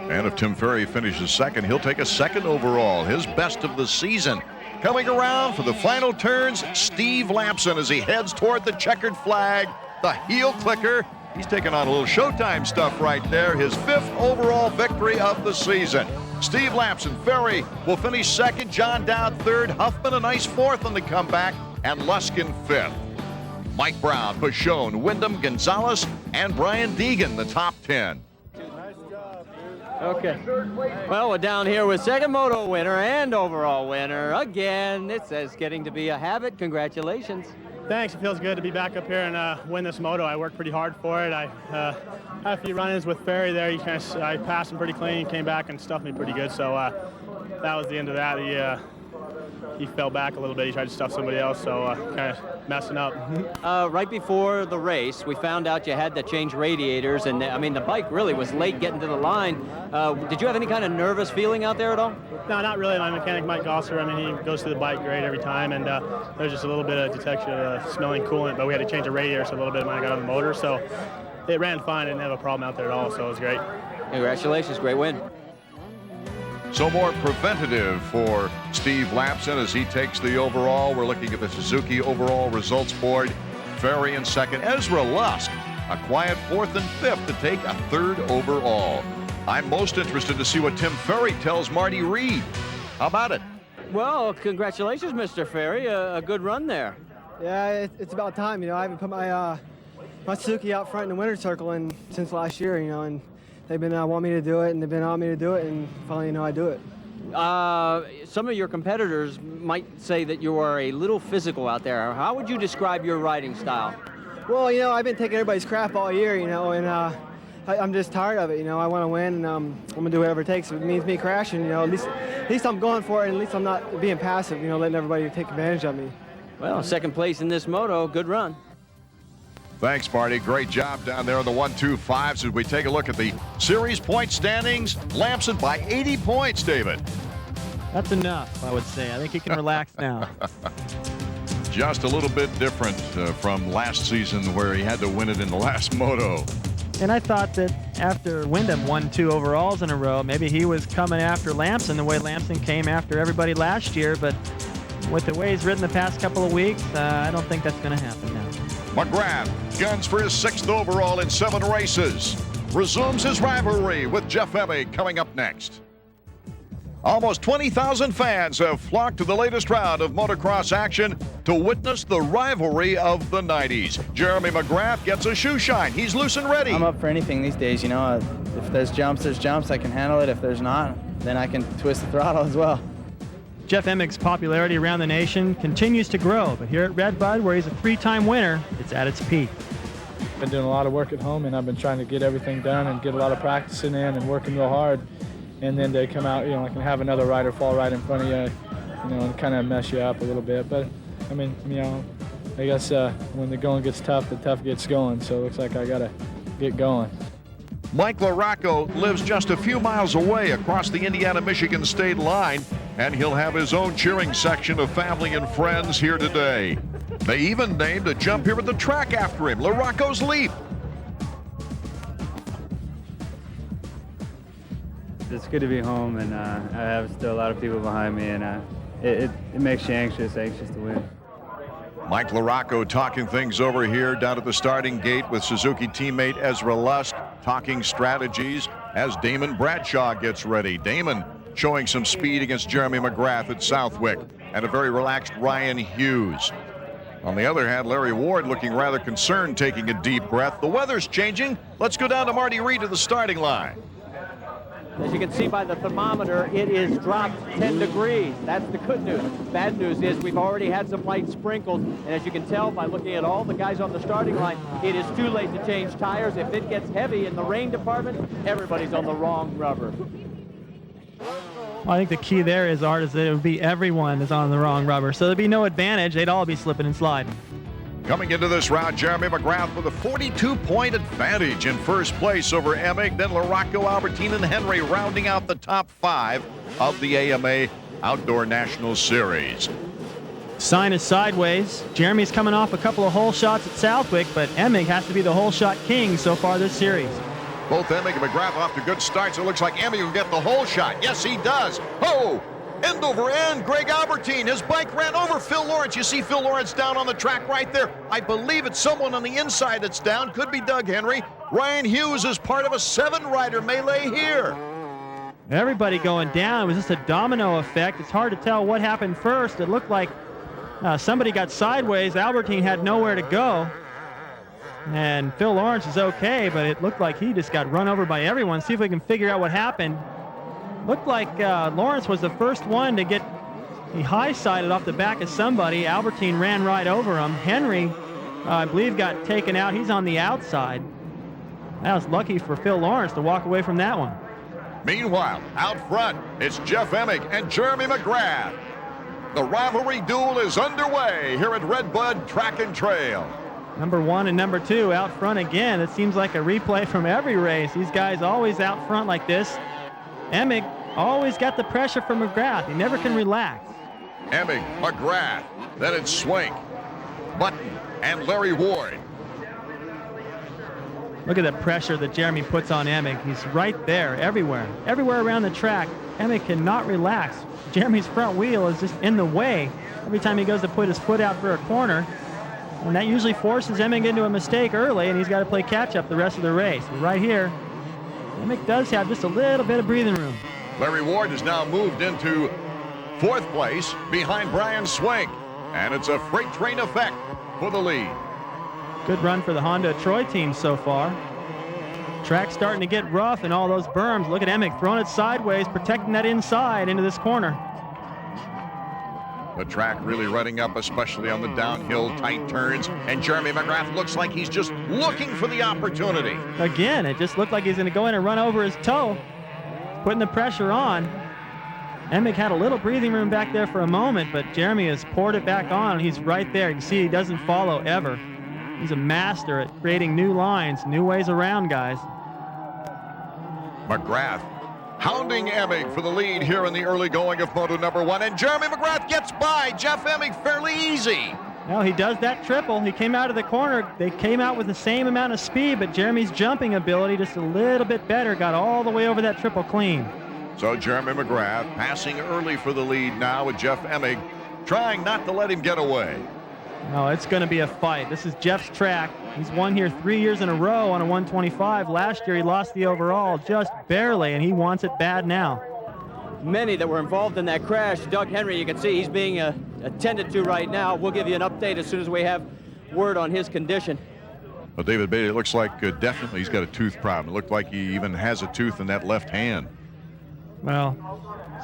And if Tim Ferry finishes 2nd, he'll take a 2nd overall, his best of the season. Coming around for the final turns, Steve Lampson as he heads toward the checkered flag, the heel clicker, He's taking on a little Showtime stuff right there. His 5th overall victory of the season. Steve Lamson, Ferry will finish 2nd. John Dowd 3rd. Huffman a nice 4th on the comeback. And Luskin 5th. Mike Brown, Pashone, Wyndham, Gonzalez, and Brian Deegan, the top 10. Okay. Well, we're down here with 2nd moto winner and overall winner. Again, it says getting to be a habit. Congratulations. Thanks. It feels good to be back up here and win this moto. I worked pretty hard for it. I had a few run-ins with Ferry there. I passed him pretty clean. He came back and stuffed me pretty good. So that was the end of that. He fell back a little bit. He tried to stuff somebody else, so kind of messing up. Right before the race, we found out you had to change radiators, and I mean, the bike really was late getting to the line. Did you have any kind of nervous feeling out there at all? No, not really. My mechanic, Mike Gosser, I mean, he goes through the bike great every time, and there's just a little bit of detection of smelling coolant, but we had to change the radiator so a little bit when I got on the motor, so it ran fine. I didn't have a problem out there at all, so it was great. Congratulations, great win. So more preventative for Steve Lamson as he takes the overall. We're looking at the Suzuki overall results board. Ferry in 2nd. Ezra Lusk, a quiet 4th and 5th to take a 3rd overall. I'm most interested to see what Tim Ferry tells Marty Reed. How about it? Well, congratulations, Mr. Ferry. A good run there. Yeah, it's about time. I haven't put my Suzuki out front in the winner's circle since last year, and they've been wanting me to do it, and they've been on me to do it, and finally, I do it. Some of your competitors might say that you are a little physical out there. How would you describe your riding style? Well, I've been taking everybody's crap all year, and I'm just tired of it. I want to win, and I'm gonna do whatever it takes. If it means me crashing, at least I'm going for it, and at least I'm not being passive. Letting everybody take advantage of me. Well, 2nd place in this moto. Good run. Thanks, Marty. Great job down there on the 1-2-5s as we take a look at the series point standings. Lamson by 80 points, David. That's enough, I would say. I think he can relax now. Just a little bit different from last season where he had to win it in the last moto. And I thought that after Wyndham won 2 overalls in a row, maybe he was coming after Lamson the way Lamson came after everybody last year. But with the way he's ridden the past couple of weeks, I don't think that's going to happen now. Mcgrath guns for his 6th overall in 7 races. Resumes his rivalry with Jeff Emmick coming up next. Almost 20,000 fans have flocked to the latest round of motocross action to witness the rivalry of the 90s. Jeremy Mcgrath gets a shoe shine. He's loose and ready. I'm up for anything these days, If there's jumps, I can handle it. If there's not, then I can twist the throttle as well. Jeff Emmick's popularity around the nation continues to grow, but here at Red Bud, where he's a 3-time winner, it's at its peak. I've been doing a lot of work at home, and I've been trying to get everything done and get a lot of practicing in and working real hard. And then they come out, I can have another rider fall right in front of you, and kind of mess you up a little bit. But, I guess when the going gets tough, the tough gets going. So it looks like I got to get going. Mike LaRocco lives just a few miles away across the Indiana-Michigan state line, and he'll have his own cheering section of family and friends here today. They even named a jump here at the track after him, LaRocco's Leap. It's good to be home, and I have still a lot of people behind me, and it makes you anxious to win. Mike LaRocco talking things over here down at the starting gate with Suzuki teammate Ezra Lusk, talking strategies as Damon Bradshaw gets ready. Damon showing some speed against Jeremy Mcgrath at Southwick, and a very relaxed Ryan Hughes. On the other hand, Larry Ward looking rather concerned, taking a deep breath. The weather's changing. Let's go down to Marty Reed to the starting line. As you can see by the thermometer, it is dropped 10 degrees. That's the good news. Bad news is we've already had some light sprinkles, and as you can tell by looking at all the guys on the starting line, it is too late to change tires. If it gets heavy in the rain department, everybody's on the wrong rubber. Well, I think the key there is, Art, is that it would be everyone is on the wrong rubber. So there'd be no advantage. They'd all be slipping and sliding. Coming into this round, Jeremy Mcgrath with a 42-point advantage in first place over Emmick. Then LaRocco, Albertine, and Henry rounding out the top 5 of the AMA Outdoor National Series. Sign is sideways. Jeremy's coming off a couple of hole shots at Southwick, but Emmick has to be the hole shot king so far this series. Both Emmick and Mcgrath off to good starts. It looks like Emmick will get the hole shot. Yes, he does. Oh! End over end, Greg Albertine. His bike ran over Phil Lawrence. You see Phil Lawrence down on the track right there. I believe it's someone on the inside that's down. Could be Doug Henry. Ryan Hughes is part of a 7-rider melee here. Everybody going down. It was just a domino effect. It's hard to tell what happened first. It looked like somebody got sideways. Albertine had nowhere to go. And Phil Lawrence is okay, but it looked like he just got run over by everyone. See if we can figure out what happened. Looked like Lawrence was the first one to get high-sided off the back of somebody. Albertine ran right over him. Henry, I believe, got taken out. He's on the outside. That was lucky for Phil Lawrence to walk away from that one. Meanwhile, out front, it's Jeff Emmick and Jeremy Mcgrath. The rivalry duel is underway here at Redbud Track and Trail. Number 1 and number 2 out front again. It seems like a replay from every race. These guys always out front like this. Emmick always got the pressure from Mcgrath. He never can relax. Emmick, McGrath, then it's Swank, Button, and Larry Ward. Look at the pressure that Jeremy puts on Emmick. He's right there, everywhere. Everywhere around the track, Emmick cannot relax. Jeremy's front wheel is just in the way every time he goes to put his foot out for a corner. And that usually forces Emmick into a mistake early, and he's got to play catch-up the rest of the race. But right here, Emmick does have just a little bit of breathing room. Larry Ward has now moved into 4th place behind Brian Swank. And it's a freight train effect for the lead. Good run for the Honda Troy team so far. Track's starting to get rough in all those berms. Look at Emmick throwing it sideways, protecting that inside into this corner. The track really running up, especially on the downhill tight turns. And Jeremy Mcgrath looks like he's just looking for the opportunity. Again, it just looked like he's going to go in and run over his toe, putting the pressure on. Emmick had a little breathing room back there for a moment, but Jeremy has poured it back on. He's right there. You can see he doesn't follow ever. He's a master at creating new lines, new ways around, guys. Mcgrath hounding Emmick for the lead here in the early going of Moto number 1. And Jeremy Mcgrath gets by Jeff Emmick fairly easy. Well, he does that triple. He came out of the corner. They came out with the same amount of speed, but Jeremy's jumping ability just a little bit better. Got all the way over that triple clean. So Jeremy Mcgrath passing early for the lead now with Jeff Emmick trying not to let him get away. No, it's going to be a fight. This is Jeff's track. He's won here 3 years in a row on a 125. Last year he lost the overall just barely, and he wants it bad now. Many that were involved in that crash. Doug Henry, you can see he's being attended to right now. We'll give you an update as soon as we have word on his condition. Well, David Beatty, it looks like definitely he's got a tooth problem. It looked like he even has a tooth in that left hand. Well,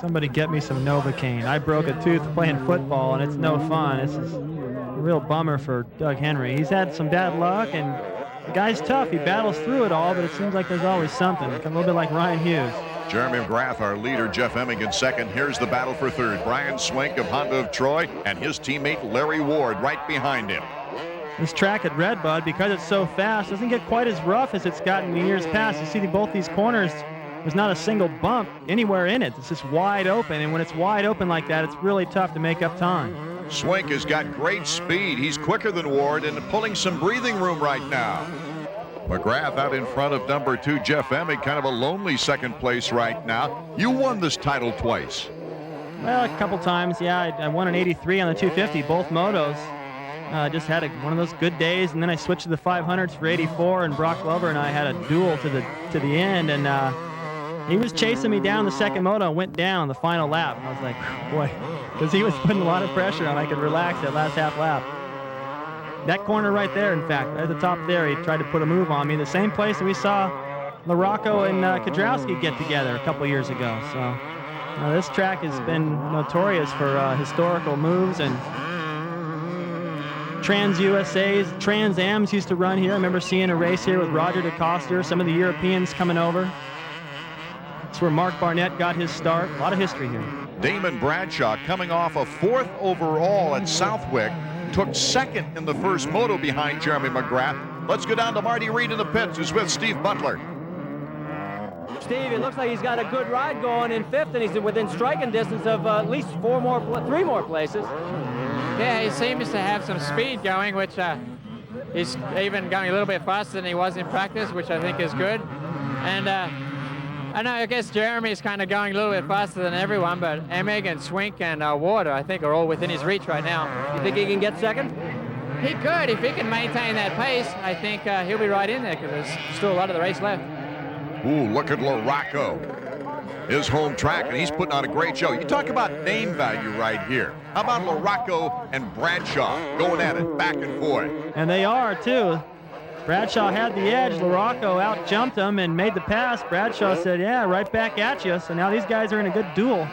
somebody get me some Novocaine. I broke a tooth playing football, and it's no fun. This is a real bummer for Doug Henry. He's had some bad luck, and the guy's tough. He battles through it all, but it seems like there's always something. A little bit like Ryan Hughes. Jeremy Mcgrath, our leader, Jeff Emmick in 2nd. Here's the battle for 3rd. Brian Swank of Honda of Troy and his teammate Larry Ward right behind him. This track at Redbud, because it's so fast, doesn't get quite as rough as it's gotten in years past. You see both these corners, there's not a single bump anywhere in it. It's just wide open, and when it's wide open like that, it's really tough to make up time. Swank has got great speed. He's quicker than Ward and pulling some breathing room right now. Mcgrath out in front of number 2, Jeff Emmick, kind of a lonely 2nd place right now. You won this title twice. Well, a couple times, yeah. I won an 83 on the 250, both motos. Just had one of those good days, and then I switched to the 500s for 84, and Brock Glover and I had a duel to the end, and he was chasing me down the 2nd moto and went down the final lap. I was like, boy, because he was putting a lot of pressure on. I could relax that last half lap. That corner right there, in fact, at the top there, he tried to put a move on me. The same place that we saw LaRocco and Kudrowski get together a couple years ago. So this track has been notorious for historical moves, and Trans-USA's, Trans-Ams used to run here. I remember seeing a race here with Roger DeCoster, some of the Europeans coming over. That's where Mark Barnett got his start. A lot of history here. Damon Bradshaw coming off a 4th overall at Southwick, took 2nd in the first moto behind Jeremy Mcgrath. Let's go down to Marty Reed in the pits, who's with Steve Butler. Steve, it looks like he's got a good ride going in 5th, and he's within striking distance of at least 3 more places. Yeah, he seems to have some speed going, which he's even going a little bit faster than he was in practice, which I think is good. And I know, I guess Jeremy's kind of going a little bit faster than everyone, but Emmick and Swink and Ward, I think, are all within his reach right now. You think he can get second? He could. If he can maintain that pace, I think he'll be right in there because there's still a lot of the race left. Ooh, look at LaRocco. His home track, and he's putting on a great show. You talk about name value right here. How about LaRocco and Bradshaw going at it back and forth? And they are, too. Bradshaw had the edge. LaRocco out-jumped him and made the pass. Bradshaw said, yeah, right back at you. So now these guys are in a good duel.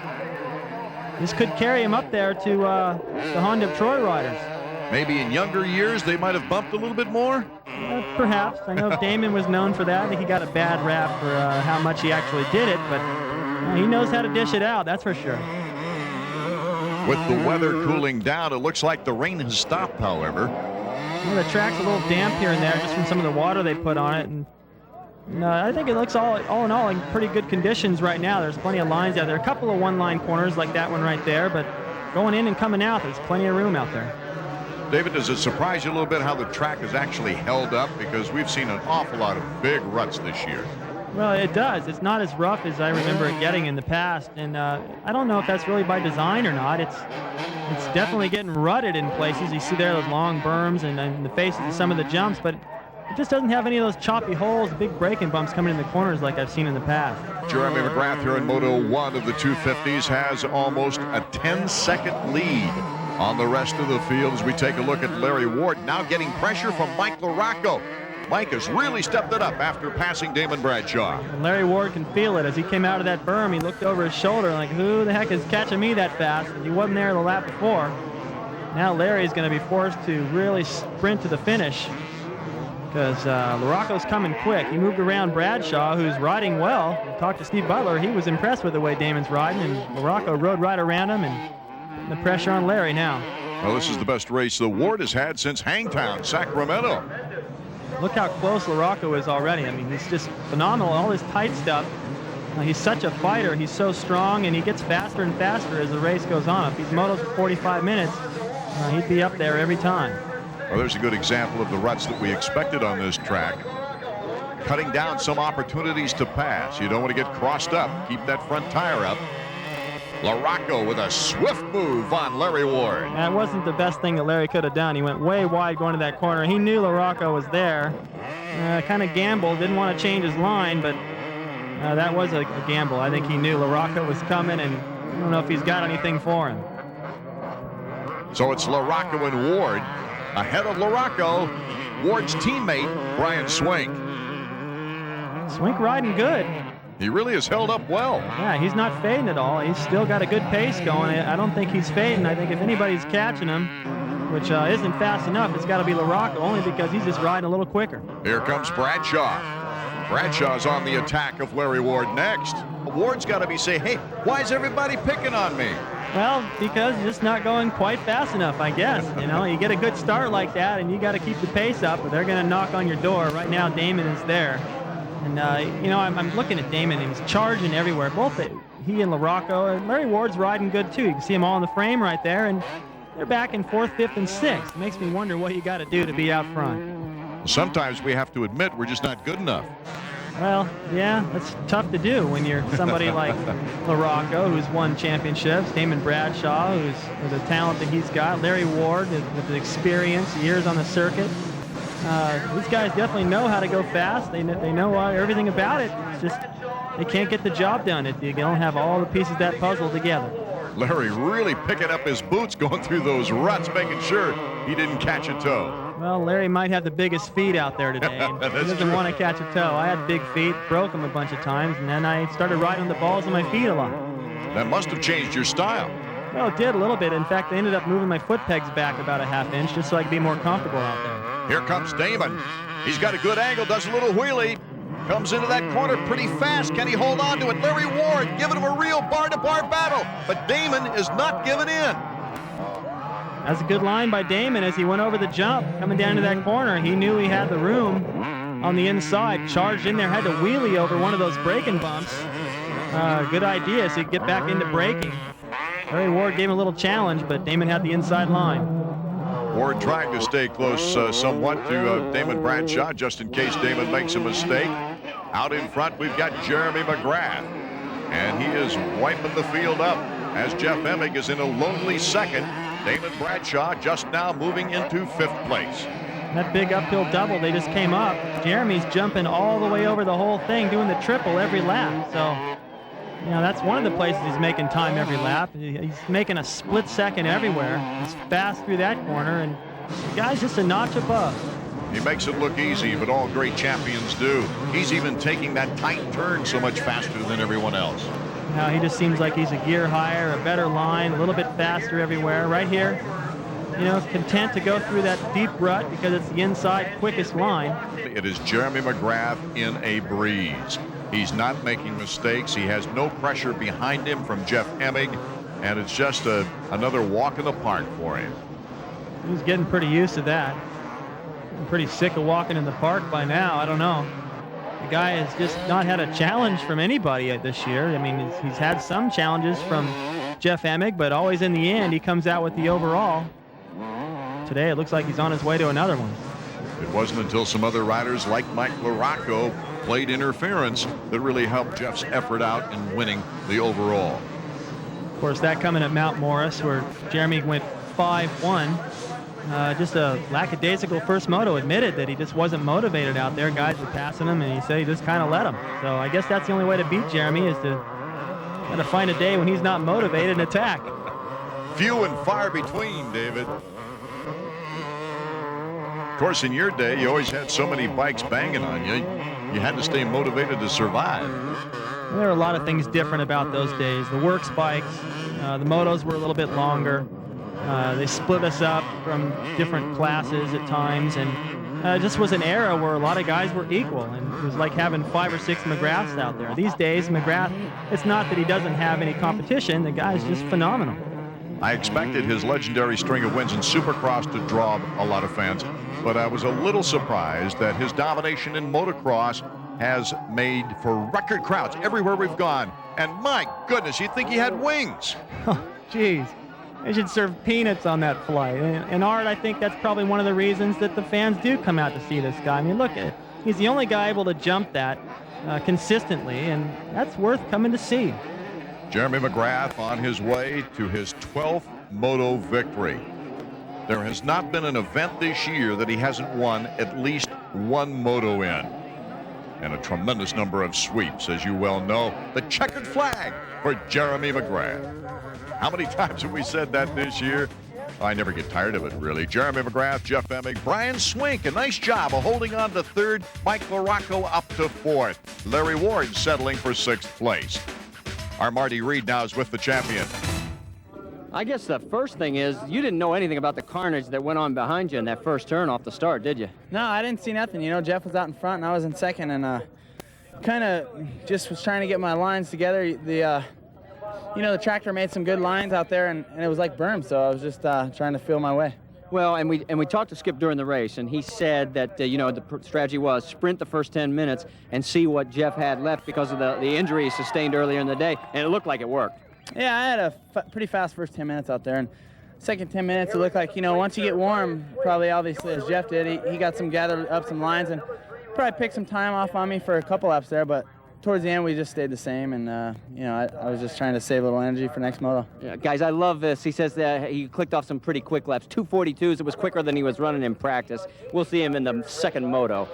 This could carry him up there to the Honda of Troy riders. Maybe in younger years they might have bumped a little bit more? Perhaps. I know Damon was known for that. I think he got a bad rap for how much he actually did it, but he knows how to dish it out, that's for sure. With the weather cooling down, it looks like the rain has stopped, however. Well, the track's a little damp here and there just from some of the water they put on it. And I think it looks all in all in pretty good conditions right now. There's plenty of lines out there. A couple of one-line corners like that one right there, but going in and coming out, there's plenty of room out there. David, does it surprise you a little bit how the track has actually held up? Because we've seen an awful lot of big ruts this year. Well, it does. It's not as rough as I remember it getting in the past, and I don't know if that's really by design or not. It's definitely getting rutted in places. You see there those long berms and the faces of some of the jumps, but it just doesn't have any of those choppy holes, big braking bumps coming in the corners like I've seen in the past. Jeremy Mcgrath here in Moto 1 of the 250s has almost a 10-second lead on the rest of the field as we take a look at Larry Ward, now getting pressure from Mike LaRocco. Mike has really stepped it up after passing Damon Bradshaw. And Larry Ward can feel it as he came out of that berm. He looked over his shoulder like, who the heck is catching me that fast? He wasn't there the lap before. Now Larry's going to be forced to really sprint to the finish because LaRocco's coming quick. He moved around Bradshaw, who's riding well. Talked to Steve Butler. He was impressed with the way Damon's riding, and LaRocco rode right around him and the pressure on Larry now. Well, this is the best race the Ward has had since Hangtown, Sacramento. Look how close LaRocco is already. I mean, he's just phenomenal. All this tight stuff. He's such a fighter. He's so strong, and he gets faster and faster as the race goes on. If he's motos for 45 minutes, he'd be up there every time. Well, there's a good example of the ruts that we expected on this track. Cutting down some opportunities to pass. You don't want to get crossed up. Keep that front tire up. LaRocco with a swift move on Larry Ward. That wasn't the best thing that Larry could have done. He went way wide going to that corner. He knew LaRocco was there. Kind of gambled, didn't want to change his line, but that was a gamble. I think he knew LaRocco was coming, and I don't know if he's got anything for him. So it's LaRocco and Ward. Ahead of LaRocco, Ward's teammate, Brian Swink. Swink riding good. He really has held up well. Yeah, he's not fading at all. He's still got a good pace going. I don't think he's fading. I think if anybody's catching him, which isn't fast enough, it's got to be LaRocco, only because he's just riding a little quicker. Here comes Bradshaw. Bradshaw's on the attack of Larry Ward next. Ward's got to be saying, hey, why is everybody picking on me? Well, because you're just not going quite fast enough, I guess. You know, you get a good start like that, and you got to keep the pace up, or they're going to knock on your door. Right now, Damon is there. And, you know, I'm looking at Damon, and he's charging everywhere. Both he and LaRocco, and Larry Ward's riding good, too. You can see them all in the frame right there, and they're back in 4th, 5th, and 6th. It makes me wonder what you got to do to be out front. Sometimes we have to admit we're just not good enough. Well, yeah, that's tough to do when you're somebody like LaRocco, who's won championships, Damon Bradshaw, who's with the talent that he's got, Larry Ward with the experience, years on the circuit. These guys definitely know how to go fast. They know everything about it. It's just they can't get the job done if you don't have all the pieces of that puzzle together. Larry really picking up his boots, going through those ruts, making sure he didn't catch a toe. Well, Larry might have the biggest feet out there today. He doesn't want to catch a toe. I had big feet, broke them a bunch of times, and then I started riding the balls of my feet a lot. That must have changed your style. Well, it did a little bit. In fact, I ended up moving my foot pegs back about a ½ inch just so I could be more comfortable out there. Here comes Damon. He's got a good angle, does a little wheelie. Comes into that corner pretty fast. Can he hold on to it? Larry Ward giving him a real bar-to-bar battle. But Damon is not giving in. That's a good line by Damon as he went over the jump. Coming down to that corner, he knew he had the room on the inside. Charged in there, had to wheelie over one of those braking bumps. Good idea, so he could get back into braking. Larry Ward gave him a little challenge, but Damon had the inside line. Ward trying to stay close somewhat to Damon Bradshaw, just in case Damon makes a mistake. Out in front, we've got Jeremy Mcgrath, and he is wiping the field up as Jeff Emmick is in a lonely second. Damon Bradshaw just now moving into 5th place. That big uphill double, they just came up. Jeremy's jumping all the way over the whole thing, doing the triple every lap. So, you know, that's one of the places he's making time every lap. He's making a split second everywhere. He's fast through that corner, and the guy's just a notch above. He makes it look easy, but all great champions do. He's even taking that tight turn so much faster than everyone else. Now he just seems like he's a gear higher, a better line, a little bit faster everywhere. Right here, you know, content to go through that deep rut because it's the inside quickest line. It is Jeremy Mcgrath in a breeze. He's not making mistakes. He has no pressure behind him from Jeff Emmick, and it's just another walk in the park for him. He's getting pretty used to that. I'm pretty sick of walking in the park by now. I don't know. The guy has just not had a challenge from anybody this year. I mean, he's had some challenges from Jeff Emmick, but always in the end, he comes out with the overall. Today, it looks like he's on his way to another one. It wasn't until some other riders like Mike LaRocco played interference that really helped Jeff's effort out in winning the overall. Of course, that coming at Mount Morris, where Jeremy went 5-1. Just a lackadaisical first moto. Admitted that he just wasn't motivated out there. Guys were passing him, and he said he just kind of let him. So I guess that's the only way to beat Jeremy, is to kind of find a day when he's not motivated and attack. Few and far between, David. Of course, in your day, you always had so many bikes banging on you. You had to stay motivated to survive. There are a lot of things different about those days. The works bikes, the motos were a little bit longer. They split us up from different classes at times, and it just was an era where a lot of guys were equal, and it was like having 5 or 6 Mcgraths out there. These days, Mcgrath, it's not that he doesn't have any competition. The guy's just phenomenal. I expected his legendary string of wins in Supercross to draw a lot of fans, but I was a little surprised that his domination in motocross has made for record crowds everywhere we've gone. And my goodness, you'd think he had wings. Oh, geez. They should serve peanuts on that flight. And Art, I think that's probably one of the reasons that the fans do come out to see this guy. I mean, look at it. He's the only guy able to jump that consistently, and that's worth coming to see. Jeremy Mcgrath on his way to his 12th moto victory. There has not been an event this year that he hasn't won at least one moto in. And a tremendous number of sweeps, as you well know. The checkered flag for Jeremy Mcgrath. How many times have we said that this year? I never get tired of it, really. Jeremy Mcgrath, Jeff Emmick, Brian Swink, a nice job of holding on to 3rd. Mike LaRocco up to 4th. Larry Ward settling for 6th place. Our Marty Reed now is with the champion. I guess the first thing is you didn't know anything about the carnage that went on behind you in that first turn off the start, did you? No, I didn't see nothing. You know, Jeff was out in front and I was in second, and kind of just was trying to get my lines together. You know, the tractor made some good lines out there, and it was like berm, so I was just trying to feel my way. Well, and we talked to Skip during the race, and he said that, you know, the strategy was sprint the first 10 minutes and see what Jeff had left because of the injury he sustained earlier in the day, and it looked like it worked. Yeah, I had a pretty fast first 10 minutes out there, and second 10 minutes, it looked like, you know, once you get warm, probably obviously as Jeff did, he got gathered up some lines and probably picked some time off on me for a couple laps there, but towards the end, we just stayed the same, and, you know, I was just trying to save a little energy for next moto. Yeah, guys, I love this. He says that he clicked off some pretty quick laps. 2:42s, it was quicker than he was running in practice. We'll see him in the second moto.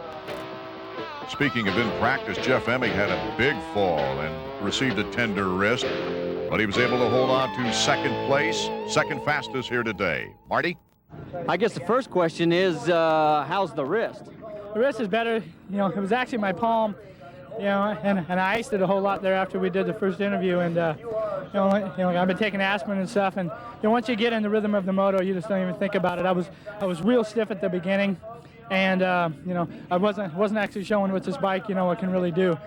Speaking of in practice, Jeff Emmick had a big fall and received a tender wrist, but he was able to hold on to 2nd place, 2nd fastest here today. Marty? I guess the first question is, how's the wrist? The wrist is better. You know, it was actually my palm. You know, and I iced it a whole lot there after we did the first interview, and you know, I've been taking aspirin and stuff, and you know, once you get in the rhythm of the moto, you just don't even think about it. I was real stiff at the beginning, and you know, I wasn't actually showing with this bike, you know, what it can really do.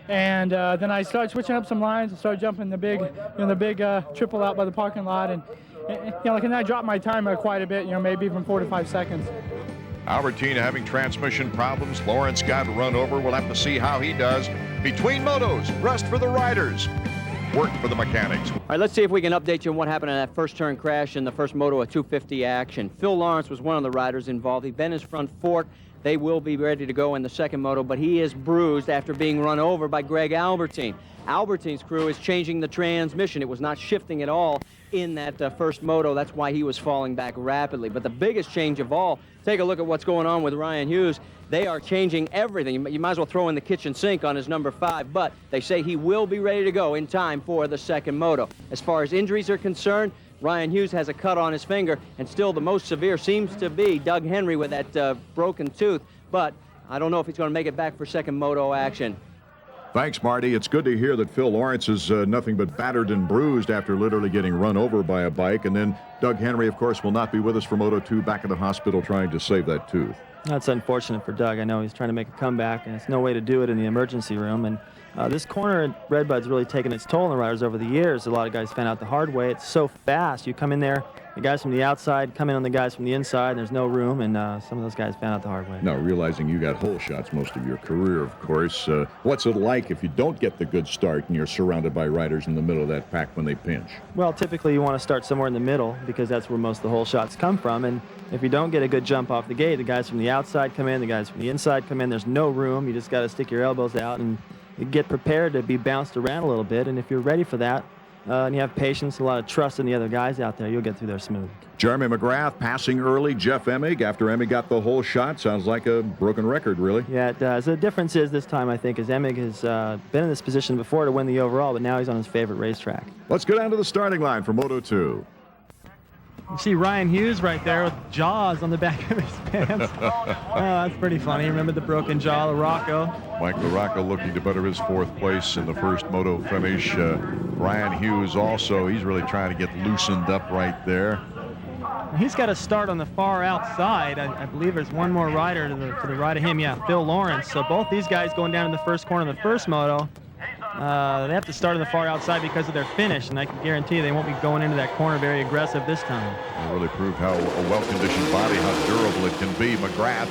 And then I started switching up some lines and started jumping the big triple out by the parking lot, and you know, and I dropped my timer quite a bit, you know, maybe even 4 to 5 seconds. Albertina having transmission problems. Lawrence got run over. We'll have to see how he does. Between motos, rest for the riders, work for the mechanics. All right, let's see if we can update you on what happened in that first turn crash in the first moto of 250 action. Phil Lawrence was one of the riders involved. He bent his front fork, they will be ready to go in the second moto, but he is bruised after being run over by Greg Albertine. Albertine's crew is changing the transmission. It was not shifting at all in that first moto. That's why he was falling back rapidly. But the biggest change of all, take a look at what's going on with Ryan Hughes. They are changing everything. You might as well throw in the kitchen sink on his number 5, but they say he will be ready to go in time for the second moto. As far as injuries are concerned, Ryan Hughes has a cut on his finger, and still the most severe seems to be Doug Henry with that broken tooth, but I don't know if he's going to make it back for second moto action. Thanks, Marty. It's good to hear that Phil Lawrence is nothing but battered and bruised after literally getting run over by a bike. And then Doug Henry, of course, will not be with us for Moto 2, back at the hospital trying to save that tooth. That's unfortunate for Doug. I know he's trying to make a comeback, and it's no way to do it in the emergency room. And this corner at Redbud's really taken its toll on the riders over the years. A lot of guys found out the hard way. It's so fast. You come in there, the guys from the outside come in on the guys from the inside, and there's no room, and some of those guys found out the hard way. Now, realizing you got hole shots most of your career, of course, what's it like if you don't get the good start and you're surrounded by riders in the middle of that pack when they pinch? Well, typically you want to start somewhere in the middle because that's where most of the hole shots come from. And if you don't get a good jump off the gate, the guys from the outside come in, the guys from the inside come in. There's no room. You just got to stick your elbows out and get prepared to be bounced around a little bit. And if you're ready for that, and you have patience and a lot of trust in the other guys out there, you'll get through there smooth. Jeremy Mcgrath passing early. Jeff Emmick, after Emmick got the whole shot, sounds like a broken record, really. Yeah, it does. The difference is this time, I think, is Emmick has been in this position before to win the overall, but now he's on his favorite racetrack. Let's go down to the starting line for Moto 2. You see Ryan Hughes right there with jaws on the back of his pants. Oh, that's pretty funny. Remember the broken jaw of Rocco? Mike LaRocco looking to better his 4th place in the first moto finish. Ryan Hughes also, he's really trying to get loosened up right there. He's got to start on the far outside. I believe there's one more rider to the right of him. Yeah, Phil Lawrence. So both these guys going down in the first corner of the first moto, they have to start on the far outside because of their finish, and I can guarantee you they won't be going into that corner very aggressive this time. It really proved how a well-conditioned body, how durable it can be. Mcgrath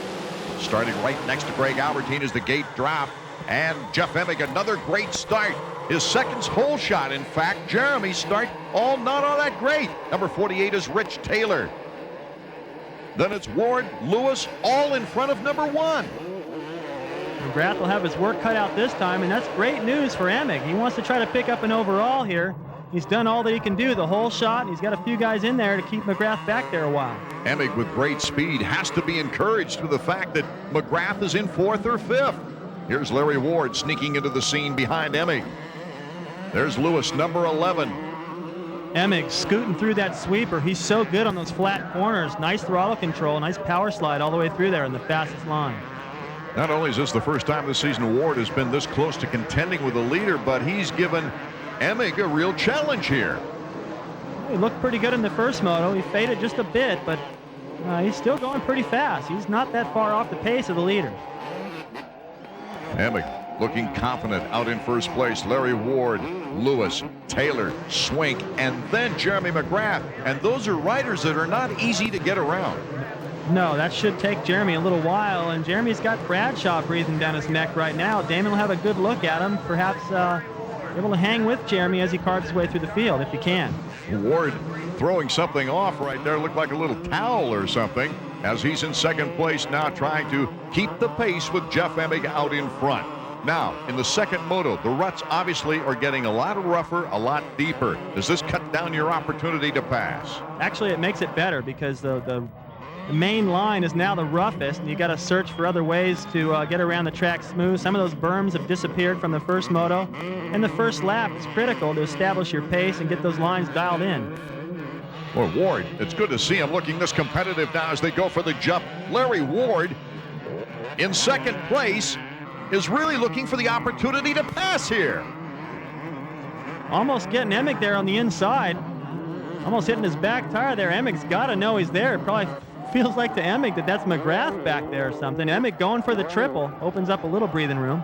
starting right next to Greg Albertine as the gate dropped, and Jeff Emmick, another great start. His second hole shot, in fact. Jeremy's start, not all that great. Number 48 is Rich Taylor. Then it's Ward, Lewis, all in front of number 1. Mcgrath will have his work cut out this time, and that's great news for Emmick. He wants to try to pick up an overall here. He's done all that he can do, the whole shot. He's got a few guys in there to keep Mcgrath back there a while. Emmick with great speed has to be encouraged with the fact that Mcgrath is in 4th or 5th. Here's Larry Ward sneaking into the scene behind Emmick. There's Lewis, number 11. Emmick scooting through that sweeper. He's so good on those flat corners. Nice throttle control, nice power slide all the way through there in the fastest line. Not only is this the first time this season Ward has been this close to contending with a leader, but he's given Emmick a real challenge here. He looked pretty good in the first moto. He faded just a bit, but he's still going pretty fast. He's not that far off the pace of the leader. Emmick looking confident out in first place. Larry Ward, Lewis, Taylor, Swink, and then Jeremy Mcgrath. And those are riders that are not easy to get around. No, that should take Jeremy a little while, and Jeremy's got Bradshaw breathing down his neck right now. Damon will have a good look at him, perhaps able to hang with Jeremy as he carves his way through the field, if he can. Ward throwing something off right there, looked like a little towel or something, as he's in second place now, trying to keep the pace with Jeff Emmick out in front. Now, in the second moto, the ruts obviously are getting a lot rougher, a lot deeper. Does this cut down your opportunity to pass? Actually, it makes it better because the main line is now the roughest, and you got to search for other ways to get around the track smooth. Some of those berms have disappeared from the first moto, and the first lap is critical to establish your pace and get those lines dialed in. Well, Ward, it's good to see him looking this competitive now as they go for the jump. Larry Ward, in second place, is really looking for the opportunity to pass here. Almost getting Emmick there on the inside. Almost hitting his back tire there. Emmick's got to know he's there. It probably feels like to Emmick that that's Mcgrath back there or something. Emmick going for the triple. Opens up a little breathing room.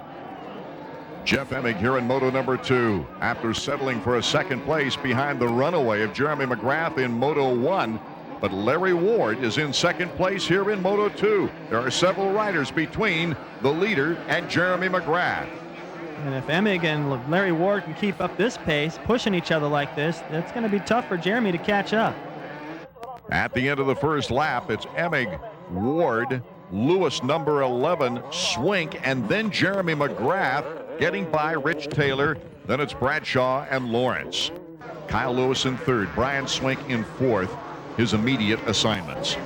Jeff Emmick here in moto number 2 after settling for a second place behind the runaway of Jeremy Mcgrath in moto 1. But Larry Ward is in second place here in moto 2. There are several riders between the leader and Jeremy Mcgrath. And if Emmick and Larry Ward can keep up this pace, pushing each other like this, that's going to be tough for Jeremy to catch up. At the end of the first lap, it's Emmick, Ward, Lewis, number 11, Swink, and then Jeremy Mcgrath getting by Rich Taylor. Then it's Bradshaw and Lawrence. Kyle Lewis in third, Brian Swink in fourth, his immediate assignments.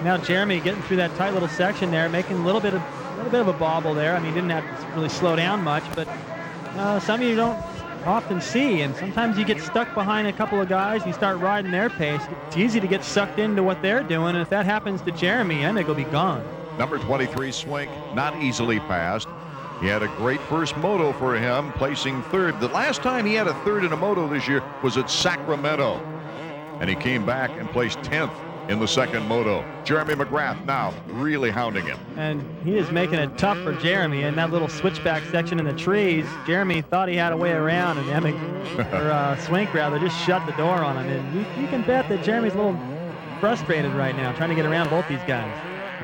Now Jeremy getting through that tight little section there, making a little bit of a bobble there. I mean, he didn't have to really slow down much, but some of you don't often see, and sometimes you get stuck behind a couple of guys and you start riding their pace. It's easy to get sucked into what they're doing, and if that happens to Jeremy, Emmick will be gone. Number 23, Swink, not easily passed. He had a great first moto for him, placing third. The last time he had a third in a moto this year was at Sacramento, and he came back and placed 10th in the second moto. Jeremy Mcgrath now really hounding him. And he is making it tough for Jeremy in that little switchback section in the trees. Jeremy thought he had a way around, and Emmick, or Swink rather, just shut the door on him. And you can bet that Jeremy's a little frustrated right now, trying to get around both these guys.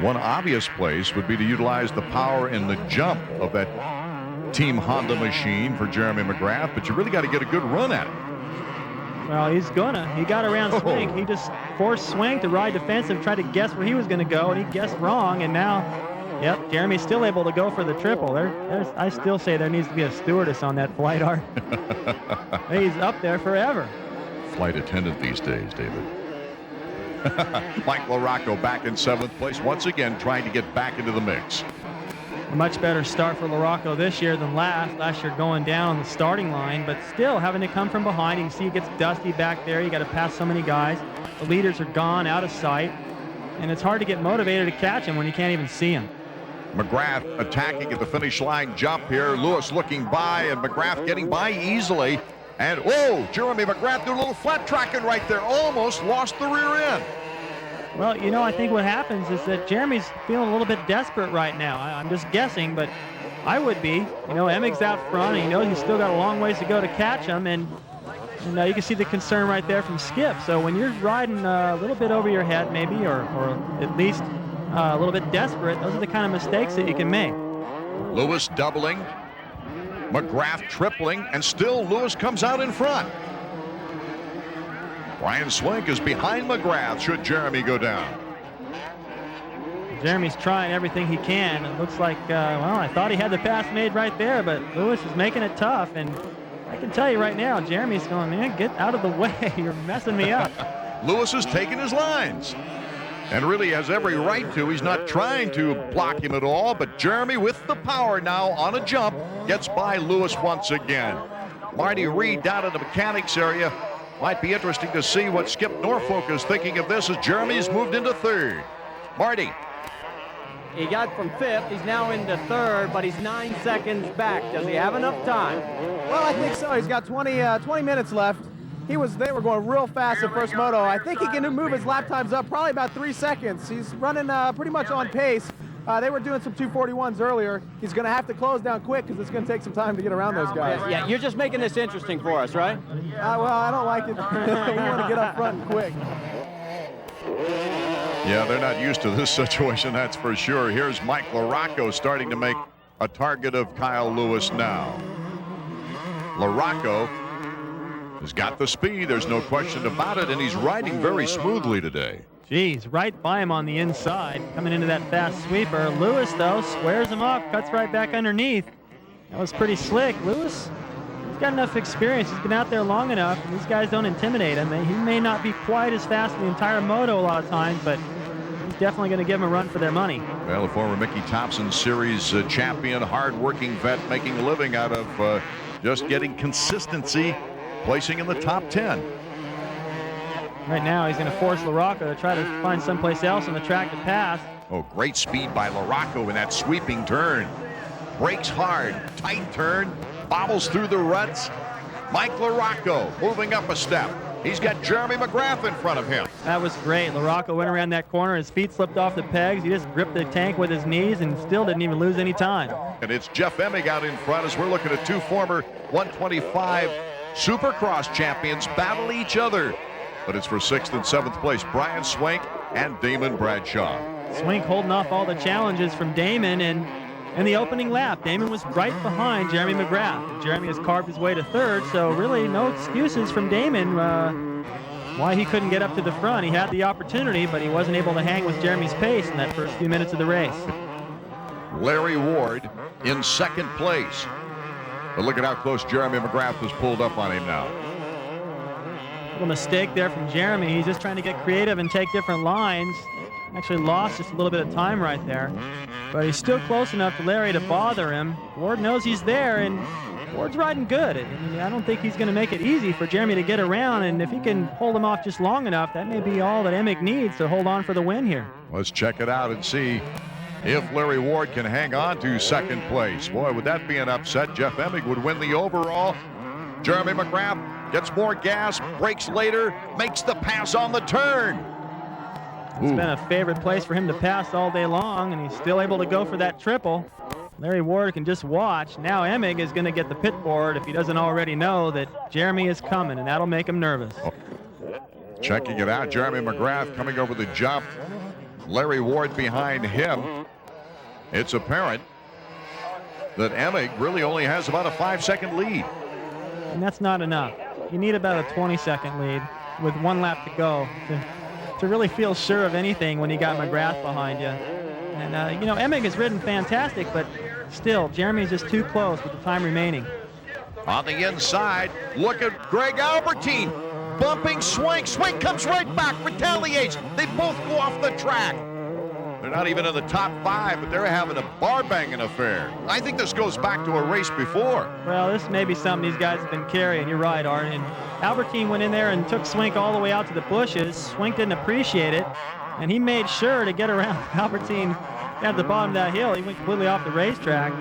One obvious place would be to utilize the power in the jump of that Team Honda machine for Jeremy Mcgrath, but you really got to get a good run at it. Well, he got around Swink. He just forced Swink to ride defensive, tried to guess where he was going to go, and he guessed wrong. And now, yep, Jeremy's still able to go for the triple. I still say there needs to be a stewardess on that flight, Art. He's up there forever. Flight attendant these days, David. Mike LaRocco back in 7th place, once again trying to get back into the mix. A much better start for LaRocco this year than last year going down on the starting line, but still having to come from behind. You can see it gets dusty back there. You got to pass so many guys. The leaders are gone, out of sight, and it's hard to get motivated to catch him when you can't even see him. Mcgrath attacking at the finish line jump here. Lewis looking by, and Mcgrath getting by easily. And, whoa, Jeremy Mcgrath doing a little flat tracking right there. Almost lost the rear end. Well, you know, I think what happens is that Jeremy's feeling a little bit desperate right now. I'm just guessing, but I would be. You know, Emmick's out front, and he knows he's still got a long ways to go to catch him, and you can see the concern right there from Skip. So when you're riding a little bit over your head maybe, or at least a little bit desperate, those are the kind of mistakes that you can make. Lewis doubling, Mcgrath tripling, and still Lewis comes out in front. Brian Swink is behind Mcgrath should Jeremy go down. Jeremy's trying everything he can. It looks like, well, I thought he had the pass made right there, but Lewis is making it tough. And I can tell you right now, Jeremy's going, man, get out of the way. You're messing me up. Lewis is taking his lines and really has every right to. He's not trying to block him at all, but Jeremy with the power now on a jump gets by Lewis once again. Marty Reed down in the mechanics area. Might be interesting to see what Skip Norfolk is thinking of this as Jeremy's moved into third. Marty. He got from 5th. He's now into 3rd, but he's 9 seconds back. Does he have enough time? Well, I think so. He's got 20 minutes left. They were going real fast at first moto. I think he can move his lap times up probably about 3 seconds. He's running pretty much on pace. They were doing some 241s earlier. He's going to have to close down quick because it's going to take some time to get around those guys. Yeah, you're just making this interesting for us, right? Well, I don't like it. We want to get up front and quick. Yeah, they're not used to this situation, that's for sure. Here's Mike LaRocco starting to make a target of Kyle Lewis now. LaRocco has got the speed, there's no question about it, and he's riding very smoothly today. Geez, right by him on the inside, coming into that fast sweeper. Lewis, though, squares him up, cuts right back underneath. That was pretty slick. Lewis, he's got enough experience. He's been out there long enough, and these guys don't intimidate him. He may not be quite as fast in the entire moto a lot of times, but he's definitely going to give them a run for their money. Well, the former Mickey Thompson Series champion, hard-working vet, making a living out of just getting consistency, placing in the top 10. Right now, he's going to force LaRocco to try to find someplace else on the track to pass. Oh, great speed by LaRocco in that sweeping turn. Brakes hard, tight turn, bobbles through the ruts. Mike LaRocco moving up a step. He's got Jeremy Mcgrath in front of him. That was great. LaRocco went around that corner. His feet slipped off the pegs. He just gripped the tank with his knees and still didn't even lose any time. And it's Jeff Emmick out in front as we're looking at two former 125 Supercross champions battle each other. But it's for 6th and 7th place, Brian Swink and Damon Bradshaw. Swink holding off all the challenges from Damon, and in the opening lap, Damon was right behind Jeremy Mcgrath. Jeremy has carved his way to 3rd, so really no excuses from Damon why he couldn't get up to the front. He had the opportunity, but he wasn't able to hang with Jeremy's pace in that first few minutes of the race. Larry Ward in second place. But look at how close Jeremy Mcgrath has pulled up on him now. Little mistake there from Jeremy. He's just trying to get creative and take different lines. Actually lost just a little bit of time right there. But he's still close enough to Larry to bother him. Ward knows he's there, and Ward's riding good. I don't think he's going to make it easy for Jeremy to get around, and if he can hold him off just long enough, that may be all that Emmick needs to hold on for the win here. Let's check it out and see if Larry Ward can hang on to second place. Boy, would that be an upset. Jeff Emmick would win the overall. Jeremy Mcgrath gets more gas, brakes later, makes the pass on the turn. It's been a favorite place for him to pass all day long, and he's still able to go for that triple. Larry Ward can just watch. Now Emmick is going to get the pit board if he doesn't already know that Jeremy is coming, and that'll make him nervous. Checking it out, Jeremy Mcgrath coming over the jump. Larry Ward behind him. It's apparent that Emmick really only has about a 5-second lead. And that's not enough. You need about a 20-second lead with 1 lap to go to really feel sure of anything when you got Mcgrath behind you. And, you know, Emmick has ridden fantastic, but still, Jeremy's just too close with the time remaining. On the inside, look at Greg Albertine. Bumping Swink. Swink comes right back, retaliates. They both go off the track. They're not even in the top 5, but they're having a bar-banging affair. I think this goes back to a race before. Well, this may be something these guys have been carrying. You're right, Art. And Albertine went in there and took Swink all the way out to the bushes. Swink didn't appreciate it, and he made sure to get around Albertine at the bottom of that hill. He went completely off the racetrack.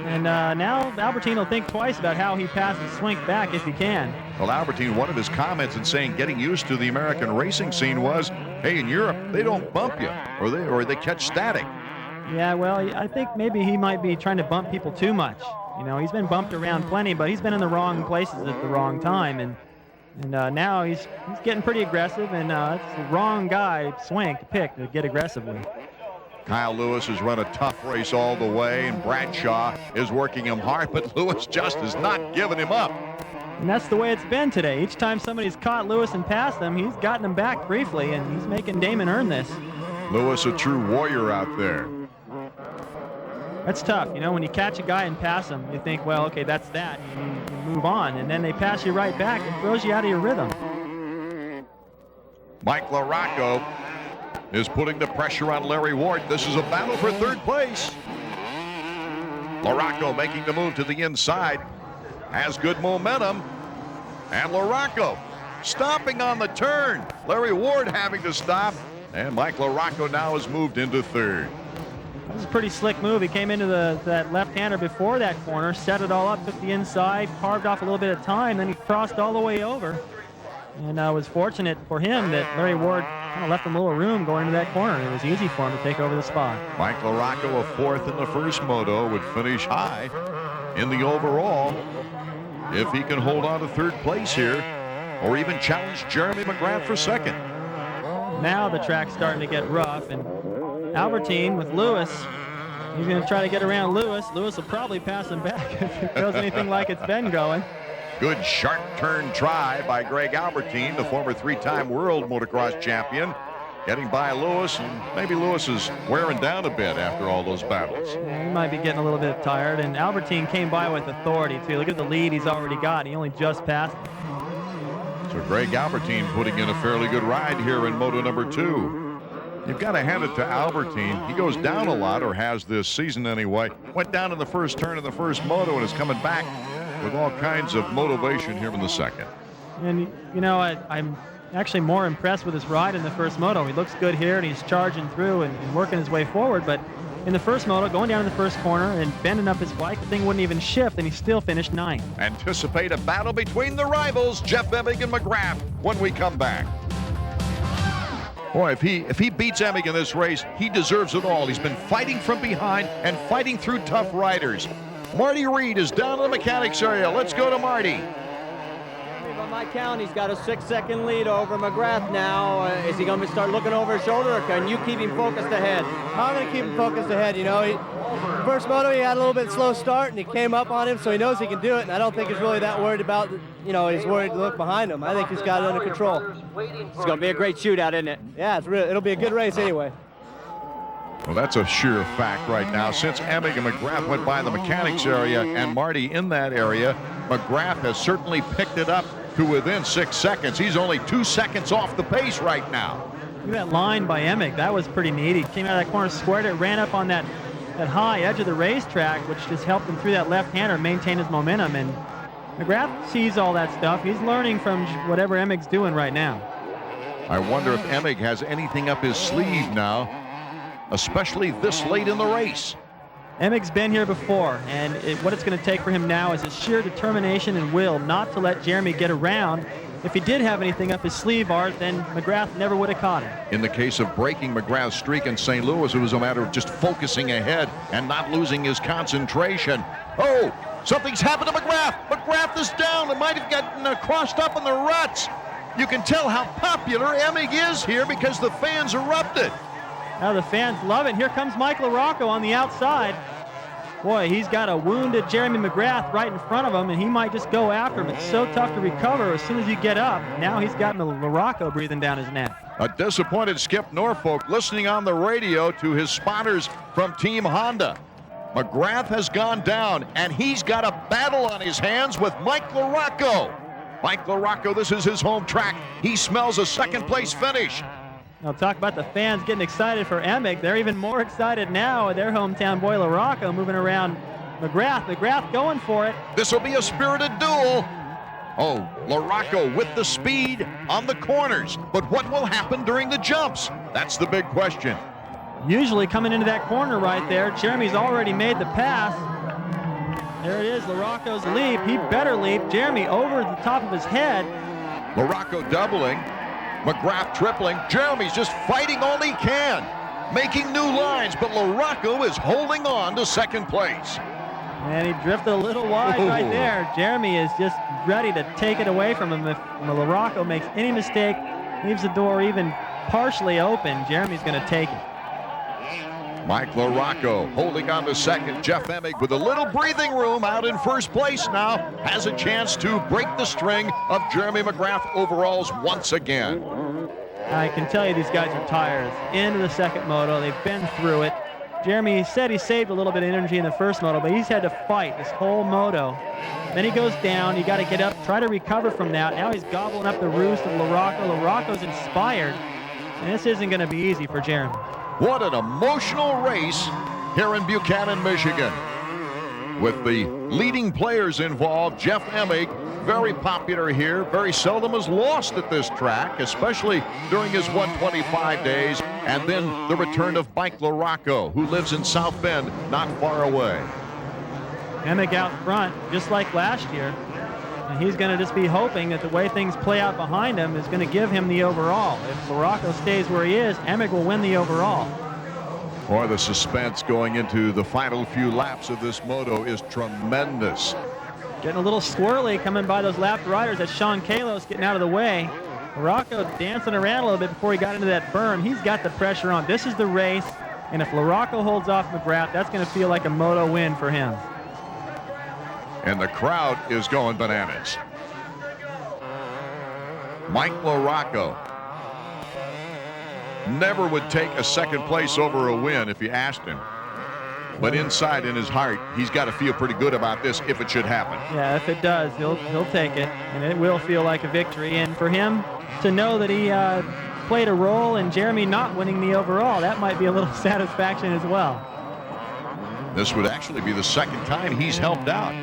And now Albertine will think twice about how he passes Swink back if he can. Well, Albertine, one of his comments in saying getting used to the American racing scene was, hey, in Europe, they don't bump you, or they catch static. Yeah, well, I think maybe he might be trying to bump people too much. You know, he's been bumped around plenty, but he's been in the wrong places at the wrong time. And now he's getting pretty aggressive, and it's the wrong guy, Swink, to pick to get aggressively. Kyle Lewis has run a tough race all the way, and Bradshaw is working him hard, but Lewis just is not giving him up. And that's the way it's been today. Each time somebody's caught Lewis and passed him, he's gotten him back briefly, and he's making Damon earn this. Lewis, a true warrior out there. That's tough. You know, when you catch a guy and pass him, you think, well, okay, that's that. You move on, and then they pass you right back and throws you out of your rhythm. Mike LaRocco is putting the pressure on Larry Ward. This is a battle for third place. LaRocco making the move to the inside. Has good momentum. And LaRocco stopping on the turn. Larry Ward having to stop. And Mike LaRocco now has moved into third. That was a pretty slick move. He came into that left-hander before that corner, set it all up, took the inside, carved off a little bit of time, then he crossed all the way over. And was fortunate for him that Larry Ward kind of left him a little room going into that corner. It was easy for him to take over the spot. Mike LaRocco, a 4th in the first moto, would finish high in the overall if he can hold on to third place here, or even challenge Jeremy Mcgrath for second. Now the track's starting to get rough, and Albertine with Lewis, he's going to try to get around Lewis. Lewis will probably pass him back if it goes anything like it's been going. Good sharp turn try by Greg Albertine, the former 3-time world motocross champion, getting by Lewis, and maybe Lewis is wearing down a bit after all those battles. Yeah, he might be getting a little bit tired, and Albertine came by with authority too. Look at the lead he's already got. He only just passed him. So Greg Albertine putting in a fairly good ride here in Moto number 2. You've got to hand it to Albertine. He goes down a lot, or has this season anyway. Went down in the first turn of the first moto and is coming back with all kinds of motivation here in the second. And, you know, I'm actually more impressed with his ride in the first moto. He looks good here, and he's charging through and working his way forward. But in the first moto, going down in the first corner and bending up his bike, the thing wouldn't even shift, and he still finished 9th. Anticipate a battle between the rivals, Jeff Emmick and Mcgrath, when we come back. Boy, if he beats Emmick in this race, he deserves it all. He's been fighting from behind and fighting through tough riders. Marty Reed is down in the mechanics area. Let's go to Marty. by my count, he's got a 6-second lead over McGrath now. Is he going to start looking over his shoulder, or can you keep him focused ahead? I'm going to keep him focused ahead. You know, first moto he had a little bit slow start, and he came up on him, so he knows he can do it. And I don't think he's really that worried about, you know, he's worried to look behind him. I think he's got it under control. It's going to be a great shootout, isn't it? Yeah, it'll be a good race anyway. Well, that's a sure fact right now. Since Emmick and McGrath went by the mechanics area and Marty in that area, McGrath has certainly picked it up to within 6 seconds. He's only 2 seconds off the pace right now. Look at that line by Emmick. That was pretty neat. He came out of that corner, squared it, ran up on that high edge of the racetrack, which just helped him through that left-hander maintain his momentum. And McGrath sees all that stuff. He's learning from whatever Emmick's doing right now. I wonder if Emmick has anything up his sleeve now, especially this late in the race. Emmick's been here before, and what it's going to take for him now is his sheer determination and will not to let Jeremy get around. If he did have anything up his sleeve, Art, then McGrath never would have caught him. In the case of breaking McGrath's streak in St. Louis, it was a matter of just focusing ahead and not losing his concentration. Oh, something's happened to McGrath. McGrath is down. It might have gotten crossed up in the ruts. You can tell how popular Emmick is here because the fans erupted. Now the fans love it. Here comes Mike LaRocco on the outside. Boy, he's got a wounded Jeremy McGrath right in front of him, and he might just go after him. It's so tough to recover as soon as you get up. Now he's got LaRocco breathing down his neck. A disappointed Skip Norfolk listening on the radio to his spotters from Team Honda. McGrath has gone down, and he's got a battle on his hands with Mike LaRocco. Mike LaRocco, this is his home track. He smells a second-place finish. Now talk about the fans getting excited for Emmick. They're even more excited now with their hometown boy LaRocco moving around McGrath. McGrath going for it. This will be a spirited duel. Oh, LaRocco with the speed on the corners. But what will happen during the jumps? That's the big question. Usually coming into that corner right there, Jeremy's already made the pass. There it is, LaRocco's leap. He better leap. Jeremy over the top of his head. LaRocco doubling. McGrath tripling. Jeremy's just fighting all he can, making new lines, but LaRocco is holding on to second place. And he drifted a little wide right there. Jeremy is just ready to take it away from him. If LaRocco makes any mistake, leaves the door even partially open, Jeremy's going to take it. Mike LaRocco holding on to second. Jeff Emmick with a little breathing room out in first place now has a chance to break the string of Jeremy McGrath overalls once again. I can tell you these guys are tired. It's the end of the second moto. They've been through it. Jeremy said he saved a little bit of energy in the first moto, but he's had to fight this whole moto. Then he goes down. You got to get up, try to recover from that. Now he's gobbling up the roost of LaRocco. LaRocco's inspired, and this isn't going to be easy for Jeremy. What an emotional race here in Buchanan, Michigan. With the leading players involved, Jeff Emmick, very popular here, very seldom is lost at this track, especially during his 125 days, and then the return of Mike LaRocco, who lives in South Bend, not far away. Emmick out front, just like last year. And he's going to just be hoping that the way things play out behind him is going to give him the overall. If LaRocco stays where he is, Emmick will win the overall. Boy, the suspense going into the final few laps of this moto is tremendous. Getting a little squirrely coming by those lap riders. That's Sean Kalos getting out of the way. LaRocco dancing around a little bit before he got into that berm. He's got the pressure on. This is the race, and if LaRocco holds off McGrath, that's going to feel like a moto win for him. And the crowd is going bananas. Mike LaRocco never would take a second place over a win if you asked him. But inside in his heart, he's got to feel pretty good about this if it should happen. Yeah, if it does, he'll take it, and it will feel like a victory. And for him to know that he played a role in Jeremy not winning the overall, that might be a little satisfaction as well. This would actually be the second time he's helped out.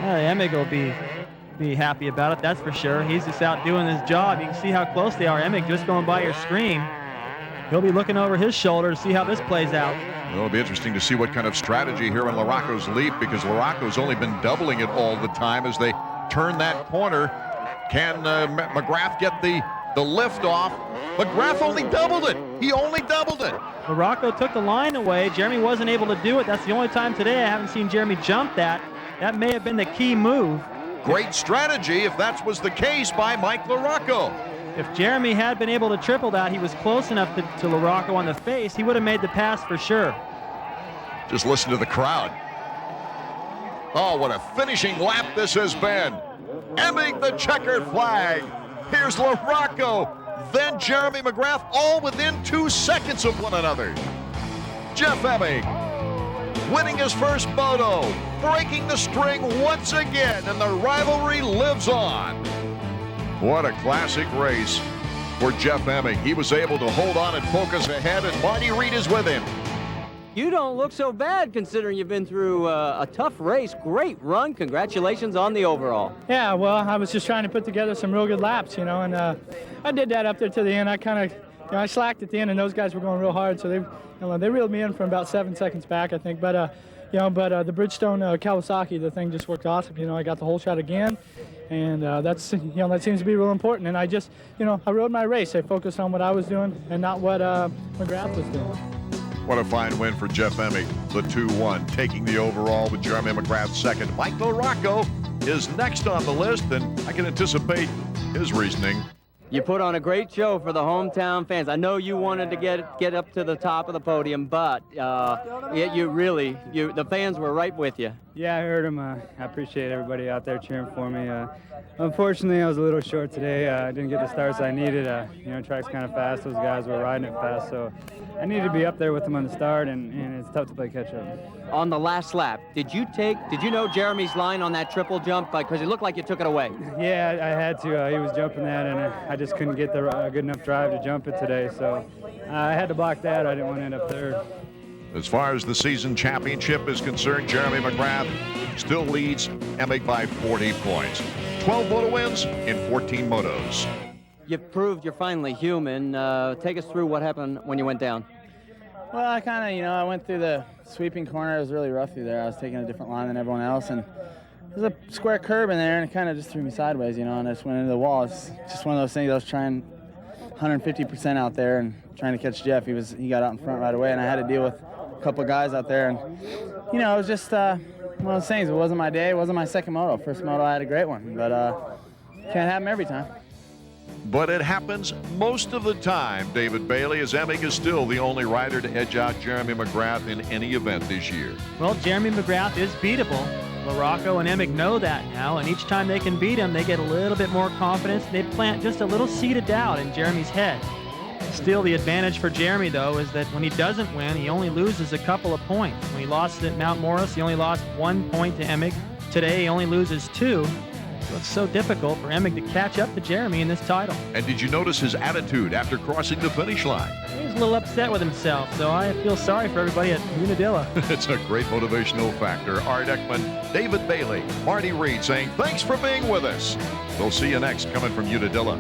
Emmick will be happy about it, that's for sure. He's just out doing his job. You can see how close they are. Emmick just going by your screen. He'll be looking over his shoulder to see how this plays out. Well, it'll be interesting to see what kind of strategy here in LaRocco's leap, because LaRocco's only been doubling it all the time as they turn that corner. Can McGrath get the lift off? McGrath only doubled it. He only doubled it. LaRocco took the line away. Jeremy wasn't able to do it. That's the only time today I haven't seen Jeremy jump that. That may have been the key move. Great strategy if that was the case by Mike LaRocco. If Jeremy had been able to triple that, he was close enough to LaRocco on the face, he would have made the pass for sure. Just listen to the crowd. Oh, what a finishing lap this has been. Emmick the checkered flag. Here's LaRocco, then Jeremy Mcgrath, all within 2 seconds of one another. Jeff Emmick winning his first moto, breaking the string once again, and the rivalry lives on. What a classic race for Jeff Emmick. He was able to hold on and focus ahead, and Marty Reed is with him. You don't look so bad considering you've been through a tough race. Great run. Congratulations on the overall. Yeah, well, I was just trying to put together some real good laps, you know, and I did that up there to the end. I kind of, I slacked at the end, and those guys were going real hard, so they reeled me in from about 7 seconds back, I think. But the Bridgestone Kawasaki, the thing just worked awesome. You know, I got the whole shot again, and that seems to be real important. And I just, I rode my race. I focused on what I was doing and not what Mcgrath was doing. What a fine win for Jeff Emmick, the 2-1, taking the overall with Jeremy Mcgrath second. Mike LaRocco is next on the list, and I can anticipate his reasoning. You put on a great show for the hometown fans. I know you wanted to get up to the top of the podium, but the fans were right with you. Yeah, I heard them. I appreciate everybody out there cheering for me. Unfortunately, I was a little short today. I didn't get the starts I needed. Track's kind of fast. Those guys were riding it fast, so I needed to be up there with them on the start, and it's tough to play catch up. On the last lap, did you know Jeremy's line on that triple jump? Because it looked like you took it away. Yeah, I had to. He was jumping that, and I just couldn't get the good enough drive to jump it today, so I had to block that. I didn't want to end up third. As far as the season championship is concerned, Jeremy Mcgrath still leads Emmick by 40 points. 12 moto wins in 14 motos. You've proved you're finally human. Take us through what happened when you went down. Well, I kind of, I went through the sweeping corner. It was really rough through there. I was taking a different line than everyone else, and there's a square curb in there, and it kind of just threw me sideways, and I just went into the wall. It's just one of those things. I was trying 150% out there and trying to catch Jeff. He got out in front right away, and I had to deal with a couple of guys out there, and it was just one of those things. It wasn't my day. It wasn't my second moto. First moto, I had a great one, but can't happen every time. But it happens most of the time, David Bailey, as Emmick is still the only rider to edge out Jeremy Mcgrath in any event this year. Well, Jeremy Mcgrath is beatable. LaRocco and Emmick know that now, and each time they can beat him, they get a little bit more confidence. They plant just a little seed of doubt in Jeremy's head. Still, the advantage for Jeremy, though, is that when he doesn't win, he only loses a couple of points. When he lost at Mount Morris, he only lost 1 point to Emmick. Today, he only loses 2. So it's so difficult for Emmick to catch up to Jeremy in this title. And did you notice his attitude after crossing the finish line? He's a little upset with himself, so I feel sorry for everybody at Unadilla. It's a great motivational factor. Art Ekman, David Bailey, Marty Reed saying thanks for being with us. We'll see you next, coming from Unadilla.